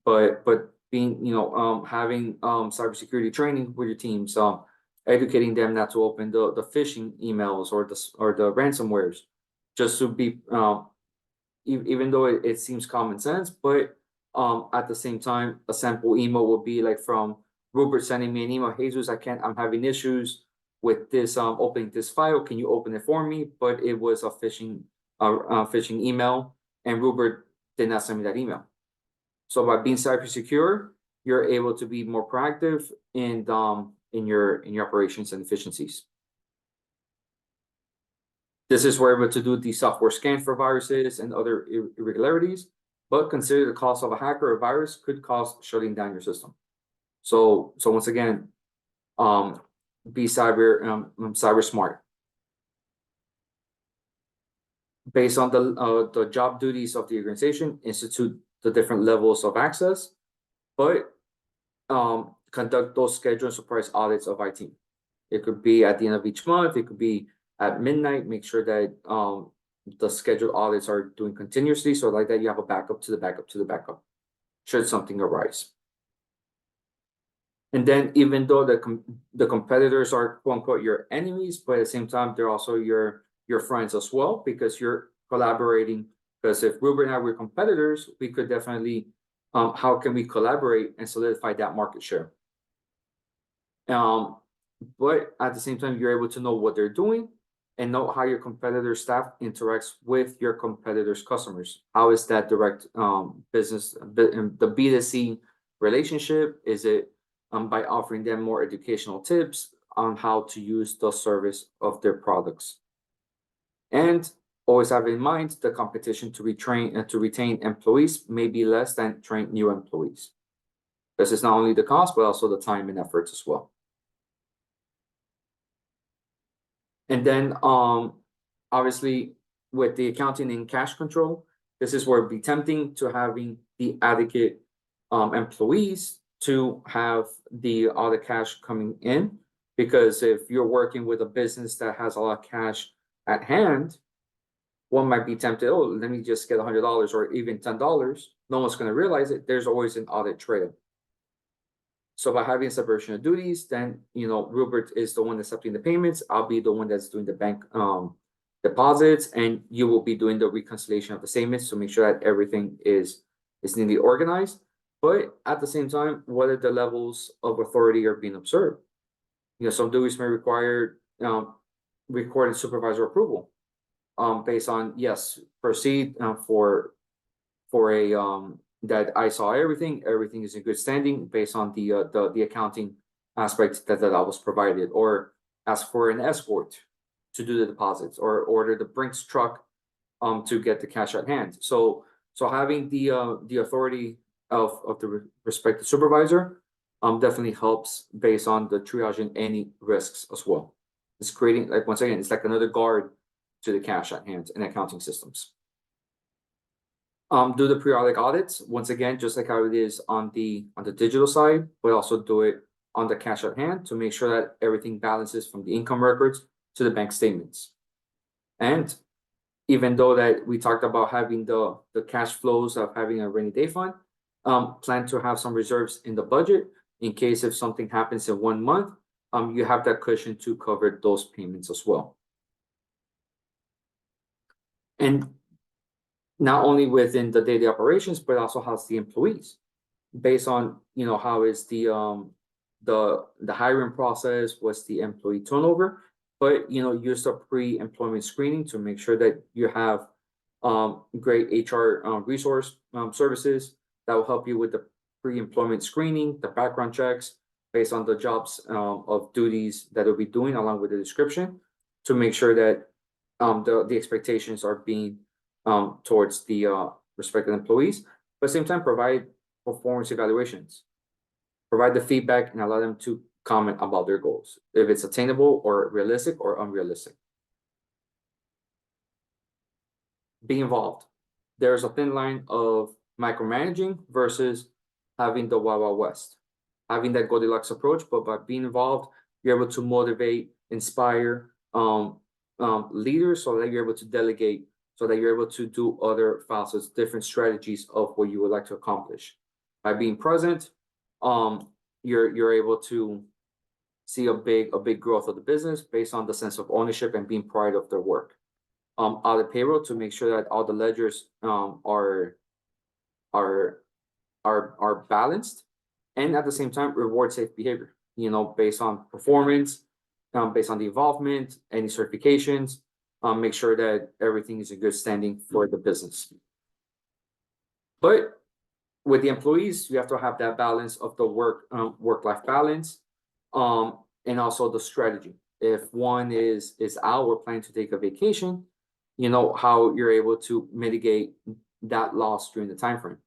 Speaker 1: But being, having cybersecurity training with your teams, educating them not to open the phishing emails or the ransomwares, just to be even though it seems common sense, but at the same time, a sample email will be like from Rupert sending me an email, Jesus, I'm having issues with this opening this file, can you open it for me? But it was a phishing email, and Rupert did not send me that email. So by being cyber secure, you're able to be more proactive in your operations and efficiencies. This is where we're able to do the software scan for viruses and other irregularities, but consider the cost of a hacker or virus could cost shutting down your system. So once again, be cyber smart. Based on the job duties of the organization, institute the different levels of access, but conduct those scheduled surprise audits of IT. It could be at the end of each month, it could be at midnight. Make sure that the scheduled audits are doing continuously, so like that you have a backup to the backup to the backup should something arise. And then even though the competitors are quote unquote your enemies, but at the same time they're also your friends as well, because you're collaborating. Because if Rupert and I were competitors, we could definitely how can we collaborate and solidify that market share? But at the same time, you're able to know what they're doing and know how your competitor staff interacts with your competitors' customers. How is that direct business, the B2C relationship? Is it by offering them more educational tips on how to use the service of their products? And always have in mind the competition to retrain and to retain employees may be less than train new employees. This is not only the cost, but also the time and efforts as well. And then obviously with the accounting and cash control, this is where it'd be tempting to having the adequate employees to have all the cash coming in, because if you're working with a business that has a lot of cash at hand, one might be tempted, oh, let me just get $100 or even $10. No one's going to realize it. There's always an audit trail. So by having separation of duties, then, Rupert is the one accepting the payments. I'll be the one that's doing the bank deposits, and you will be doing the reconciliation of the statements to make sure that everything is neatly organized. But at the same time, what are the levels of authority are being observed? Some duties may require recorded supervisor approval based on, yes, proceed for a that I saw everything is in good standing based on the accounting aspect that was provided, or ask for an escort to do the deposits, or order the Brinks truck to get the cash at hand. So having the authority of the respective supervisor definitely helps based on the triaging any risks as well. It's creating, like, once again, it's like another guard to the cash at hand in accounting systems. Do the periodic audits, once again, just like how it is on the digital side, but also do it on the cash at hand to make sure that everything balances from the income records to the bank statements. And even though that we talked about having the cash flows of having a rainy day fund, plan to have some reserves in the budget in case if something happens in 1 month, you have that cushion to cover those payments as well. And not only within the daily operations, but also how's the employees, based on, how is the hiring process, what's the employee turnover, but, use a pre-employment screening to make sure that you have great HR resource services that will help you with the pre-employment screening, the background checks based on the jobs of duties that they'll be doing along with the description, to make sure that the expectations are being towards the respective employees, but at the same time provide performance evaluations, provide the feedback, and allow them to comment about their goals, if it's attainable or realistic or unrealistic. Be involved. There's a thin line of micromanaging versus having the Wild Wild West, having that Goldilocks approach, but by being involved, you're able to motivate, inspire leaders, so that you're able to delegate, so that you're able to do other facets, different strategies of what you would like to accomplish. By being present, you're able to see a big growth of the business based on the sense of ownership and being proud of their work. Audit payroll to make sure that all the ledgers are balanced, and at the same time reward safe behavior, based on performance, based on the involvement, any certifications, make sure that everything is in good standing for the business. But with the employees, you have to have that balance of the work-life balance, and also the strategy. If one is out or planning to take a vacation, how you're able to mitigate that loss during the time frame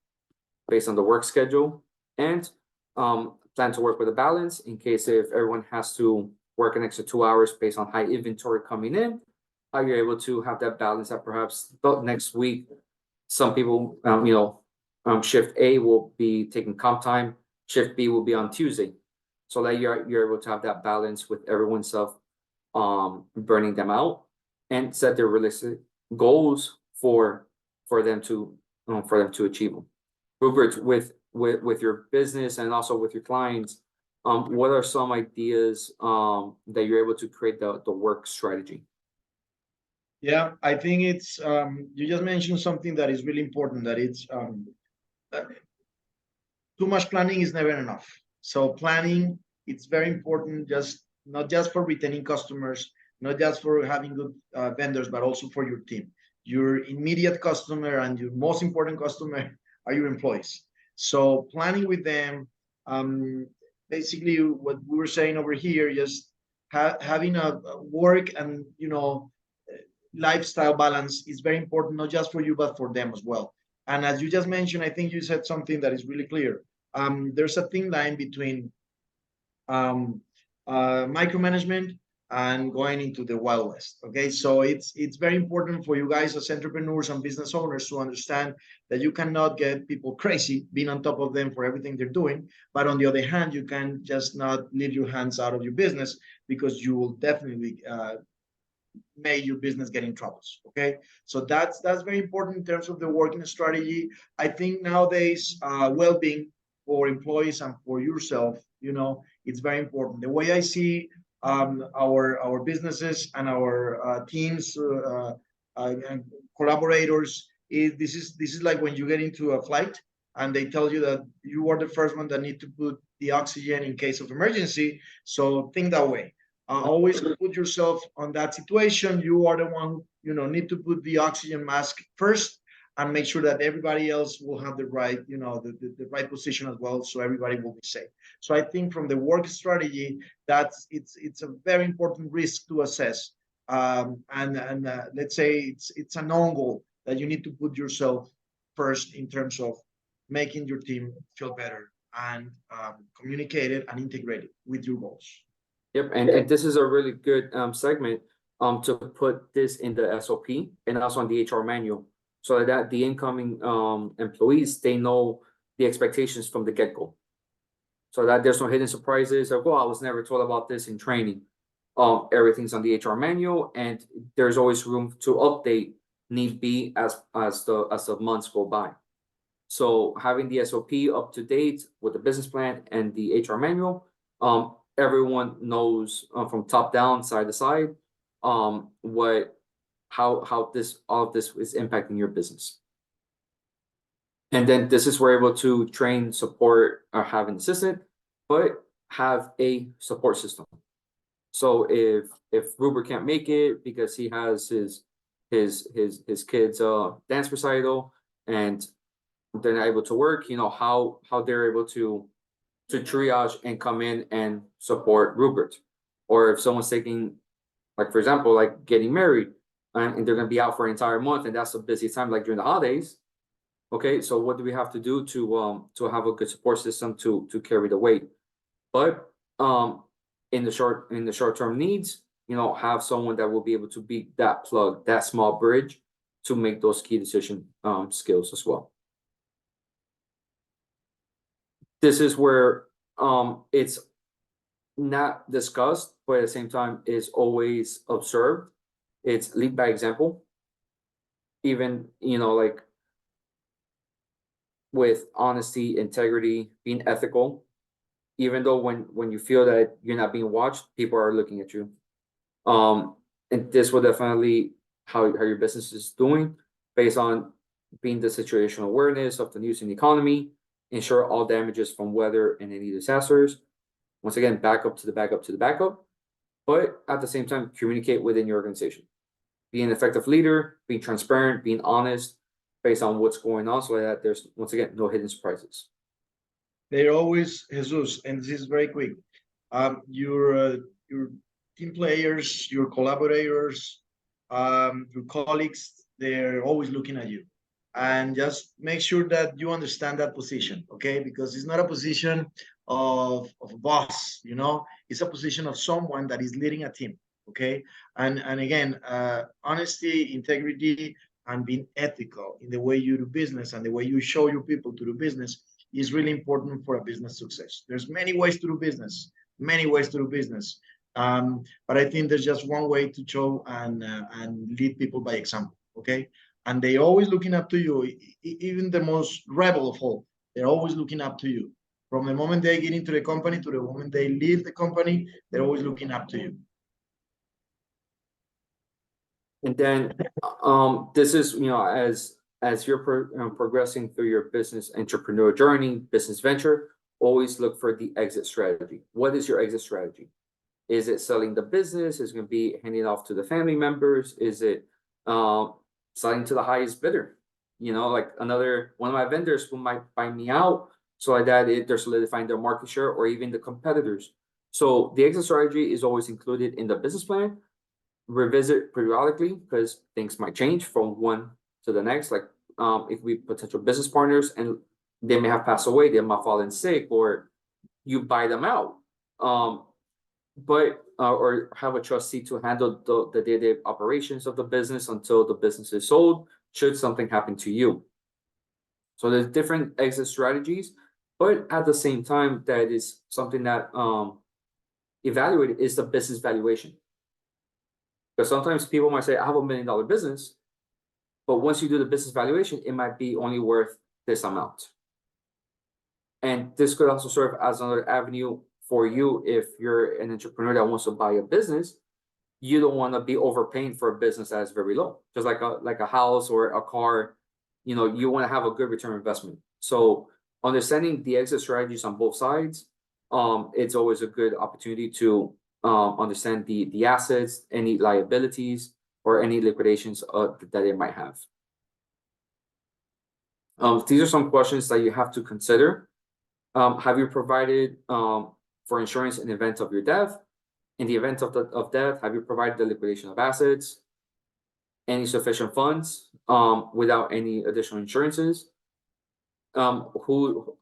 Speaker 1: based on the work schedule, and plan to work with a balance in case if everyone has to work an extra 2 hours based on high inventory coming in, how you're able to have that balance that perhaps next week, some people, shift A will be taking comp time, shift B will be on Tuesday. So that you're able to have that balance with everyone's self burning them out, and set their realistic goals for them to achieve them. Rupert, with your business and also with your clients, what are some ideas that you're able to create the work strategy?
Speaker 2: Yeah, I think it's you just mentioned something that is really important, that it's too much planning is never enough. So planning, it's very important, not just for retaining customers, not just for having good vendors, but also for your team. Your immediate customer and your most important customer are your employees. So planning with them, basically what we were saying over here, just having a work and lifestyle balance is very important, not just for you, but for them as well. And as you just mentioned, I think you said something that is really clear. There's a thin line between micromanagement and going into the Wild West. Okay, so it's very important for you guys as entrepreneurs and business owners to understand that you cannot get people crazy being on top of them for everything they're doing. But on the other hand, you can just not leave your hands out of your business, because you will definitely make your business get in troubles. Okay, so that's very important in terms of the working strategy. I think nowadays well-being for employees and for yourself, it's very important. The way I see our businesses and our teams and collaborators this is like when you get into a flight and they tell you that you are the first one that need to put the oxygen in case of emergency. So think that way. Always put yourself on that situation. You are the one, need to put the oxygen mask first, and make sure that everybody else will have the right, the right position as well, so everybody will be safe. So I think from the work strategy, it's a very important risk to assess. And let's say it's a known goal that you need to put yourself first in terms of making your team feel better and communicated and integrated with your goals.
Speaker 1: Yep, and this is a really good segment to put this in the SOP and also on the HR manual, so that the incoming employees, they know the expectations from the get-go, so that there's no hidden surprises of, I was never told about this in training. Everything's on the HR manual, and there's always room to update need be as the months go by. So having the SOP up to date with the business plan and the HR manual everyone knows from top down, side to side, how this all of this is impacting your business. And then this is where we're able to train, support, or have an assistant, but have a support system. So if Ruber can't make it because he has his kids dance recital and they're not able to work, you know, how they're able to triage and come in and support Rupert. Or if someone's taking, like for example, like getting married, and they're gonna be out for an entire month, and that's a busy time, like during the holidays. Okay, so what do we have to do to have a good support system to carry the weight? But in the short term needs, you know, have someone that will be able to be that plug, that small bridge to make those key decision skills as well. This is where it's not discussed, but at the same time is always observed. It's lead by example. Even, you know, like with honesty, integrity, being ethical, even though when you feel that you're not being watched, people are looking at you. And this will definitely how your business is doing based on being the situational awareness of the news and the economy, ensure all damages from weather and any disasters. Once again, backup to the backup to the backup, but at the same time, communicate within your organization. Be an effective leader, being transparent, being honest based on what's going on so that there's, once again, no hidden surprises.
Speaker 2: They're always, Jesus, and this is very quick. Your team players, your collaborators, your colleagues, they're always looking at you. And just make sure that you understand that position, okay? Because it's not a position of a boss, you know? It's a position of someone that is leading a team, okay? And again, honesty, integrity, and being ethical in the way you do business and the way you show your people to do business is really important for a business success. There's many ways to do business, many ways to do business. But I think there's just one way to show and lead people by example, okay? And they're always looking up to you, even the most rebel of all, they're always looking up to you. From the moment they get into the company to the moment they leave the company, they're always looking up to you.
Speaker 1: And then this is, you know, as you're progressing through your business entrepreneur journey, business venture, always look for the exit strategy. What is your exit strategy? Is it selling the business? Is it going to be handing it off to the family members? Is it selling to the highest bidder? You know, like one of my vendors who might buy me out, so like that they're solidifying their market share, or even the competitors. So the exit strategy is always included in the business plan. Revisit periodically because things might change from one to the next. Like if we potential business partners and they may have passed away, they might fall in sick, or you buy them out. But or have a trustee to handle the day-to-day operations of the business until the business is sold, should something happen to you. So there's different exit strategies, but at the same time, that is something that evaluated is the business valuation. Because sometimes people might say, I have $1 million business, but once you do the business valuation, it might be only worth this amount. And this could also serve as another avenue for you if you're an entrepreneur that wants to buy a business. You don't want to be overpaying for a business that is very low, just like a house or a car. You know, you want to have a good return on investment. So understanding the exit strategies on both sides, it's always a good opportunity to understand the assets, any liabilities, or any liquidations that it might have. These are some questions that you have to consider. Have you provided for insurance in the event of your death? In the event of death, have you provided the liquidation of assets? Any sufficient funds without any additional insurances? How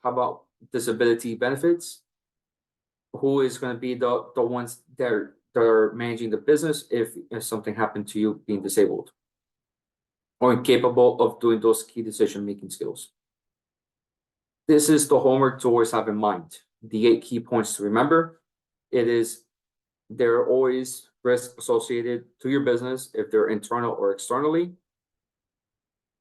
Speaker 1: about disability benefits? Who is going to be the ones that are managing the business if something happened to you being disabled or incapable of doing those key decision-making skills? This is the homework to always have in mind. The 8 key points to remember. There are always risks associated to your business if they're internal or externally.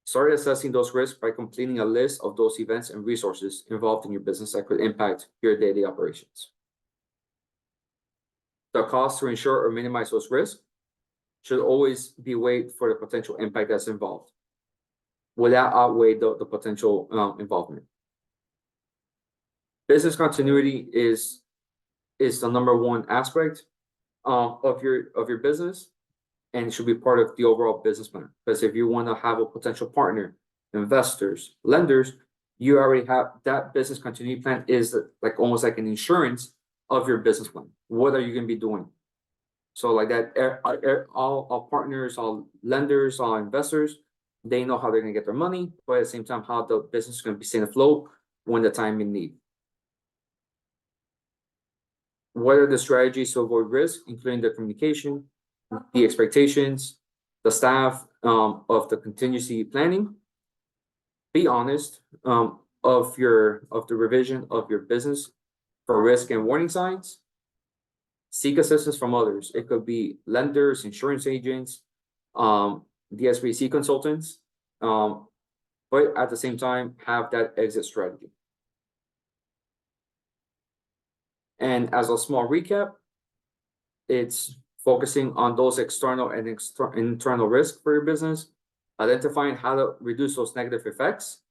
Speaker 1: Start assessing those risks by completing a list of those events and resources involved in your business that could impact your daily operations. The cost to ensure or minimize those risks should always be weighed for the potential impact that's involved, without outweigh the potential involvement. Business continuity is the number one aspect of your business, and it should be part of the overall business plan. Because if you want to have a potential partner, investors, lenders, you already have that business continuity plan is like almost like an insurance of your business plan. What are you going to be doing? So like that, all partners, all lenders, all investors, they know how they're going to get their money, but at the same time, how the business is going to be staying afloat when the time in need. What are the strategies to avoid risk, including the communication, the expectations, the staff of the contingency planning? Be honest of the revision of your business for risk and warning signs. Seek assistance from others. It could be lenders, insurance agents, the SBC consultants, but at the same time, have that exit strategy. And as a small recap, it's focusing on those external and internal risks for your business, identifying how to reduce those negative effects,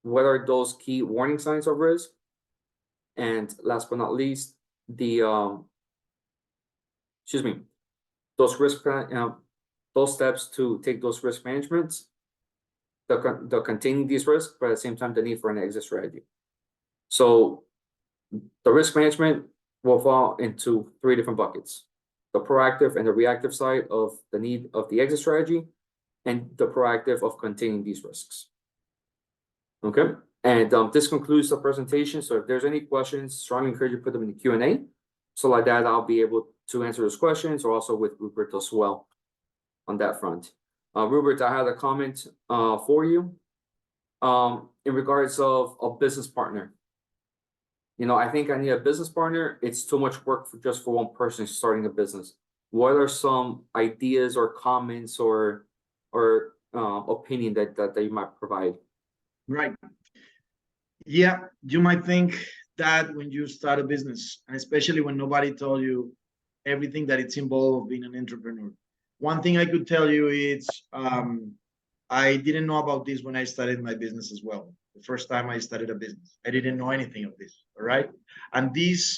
Speaker 1: what are those key warning signs of risk, and last but not least, those risk those steps to take those risk managements, the containing these risks, but at the same time, the need for an exit strategy. So the risk management will fall into 3 different buckets: the proactive and the reactive side of the need of the exit strategy, and the proactive of containing these risks. Okay, and this concludes the presentation. So if there's any questions, strongly encourage you to put them in the Q&A. So like that, I'll be able to answer those questions, or also with Rupert as well on that front. Rupert, I had a comment for you in regards of a business partner. You know, I think I need a business partner. It's too much work for just for one person starting a business. What are some ideas or comments or opinion that you might provide?
Speaker 2: Right. Yeah, you might think that when you start a business, and especially when nobody told you everything that it's involved of being an entrepreneur. One thing I could tell you is I didn't know about this when I started my business as well. The first time I started a business, I didn't know anything of this. All right, and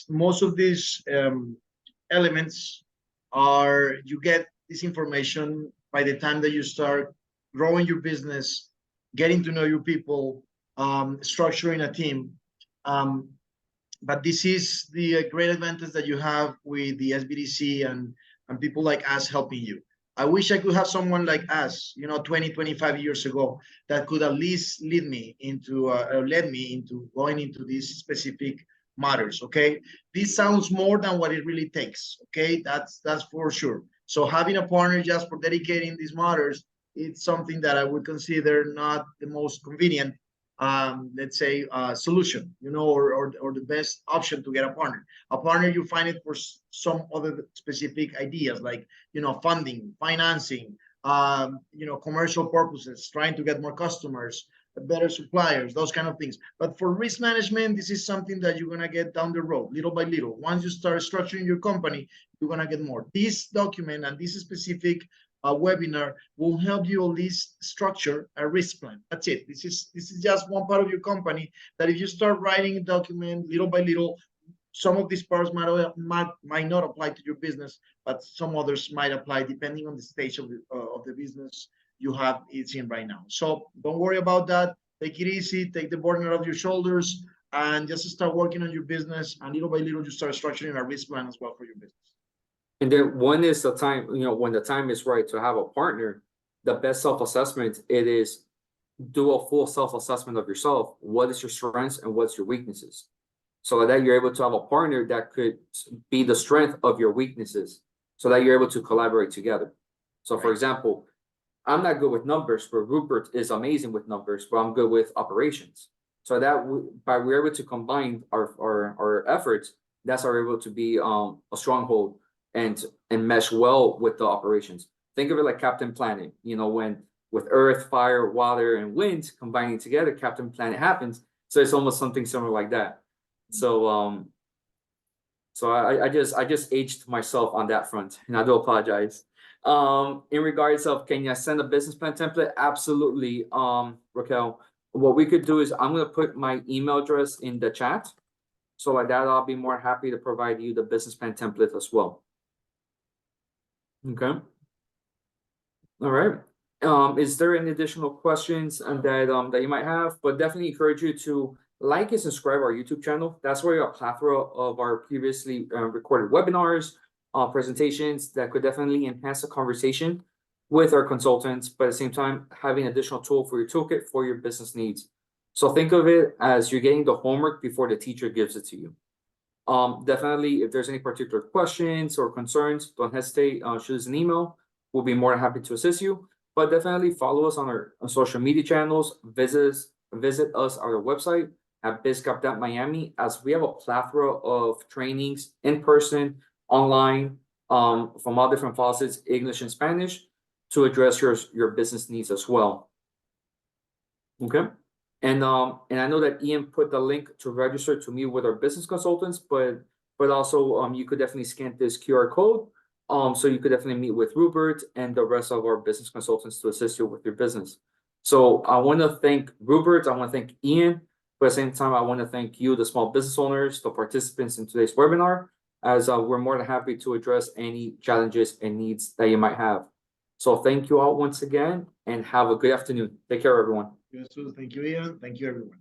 Speaker 2: most of these elements are, you get this information by the time that you start growing your business, getting to know your people, structuring a team. But this is the great advantage that you have with the SBDC and people like us helping you. I wish I could have someone like us, 20, 25 years ago, that could at least lead me into going into these specific matters. Okay, this sounds more than what it really takes. Okay, that's for sure. So having a partner just for dedicating these matters, it's something that I would consider not the most convenient, let's say, solution, or the best option to get a partner. A partner, you find it for some other specific ideas, like, funding, financing, commercial purposes, trying to get more customers, better suppliers, those kind of things. But for risk management, this is something that you're going to get down the road, little by little. Once you start structuring your company, you're going to get more. This document and this specific webinar will help you at least structure a risk plan. That's it. This is just one part of your company that if you start writing a document little by little, some of these parts might not apply to your business, but some others might apply depending on the stage of the business you have it's in right now. So don't worry about that. Take it easy. Take the burden off your shoulders and just start working on your business. And little by little, you start structuring a risk plan as well for your business.
Speaker 1: And then when is the time, when the time is right to have a partner, the best self-assessment, it is do a full self-assessment of yourself. What is your strengths and what's your weaknesses? So that you're able to have a partner that could be the strength of your weaknesses, so that you're able to collaborate together. So for example, I'm not good with numbers, but Rupert is amazing with numbers, but I'm good with operations. So that we're able to combine our efforts, that's how we're able to be a stronghold and mesh well with the operations. Think of it like Captain Planet, when with earth, fire, water, and wind combining together, Captain Planet happens. So it's almost something similar like that. So So I just aged myself on that front, and I do apologize. In regards of, can you send a business plan template? Absolutely, Raquel. What we could do is I'm gonna put my email address in the chat. So like that, I'll be more happy to provide you the business plan template as well. Okay. All right. Is there any additional questions and that you might have? But definitely encourage you to like and subscribe our YouTube channel. That's where you have a plethora of our previously recorded webinars, presentations that could definitely enhance the conversation with our consultants, but at the same time, having an additional tool for your toolkit for your business needs. So think of it as you're getting the homework before the teacher gives it to you. Definitely, if there's any particular questions or concerns, don't hesitate, shoot us an email. We'll be more than happy to assist you. But definitely follow us on our social media channels, visit us on our website at bizcap.miami, as we have a plethora of trainings in person, online, from all different faucets, English and Spanish, to address your business needs as well. Okay. And I know that Ian put the link to register to meet with our business consultants, but also you could definitely scan this QR code. So you could definitely meet with Rupert and the rest of our business consultants to assist you with your business. So I want to thank Rupert, I want to thank Ian, but at the same time, I want to thank you, the small business owners, the participants in today's webinar, as we're more than happy to address any challenges and needs that you might have. So thank you all once again, and have a good afternoon. Take care, everyone.
Speaker 2: Thank you, Ian. Thank you, everyone.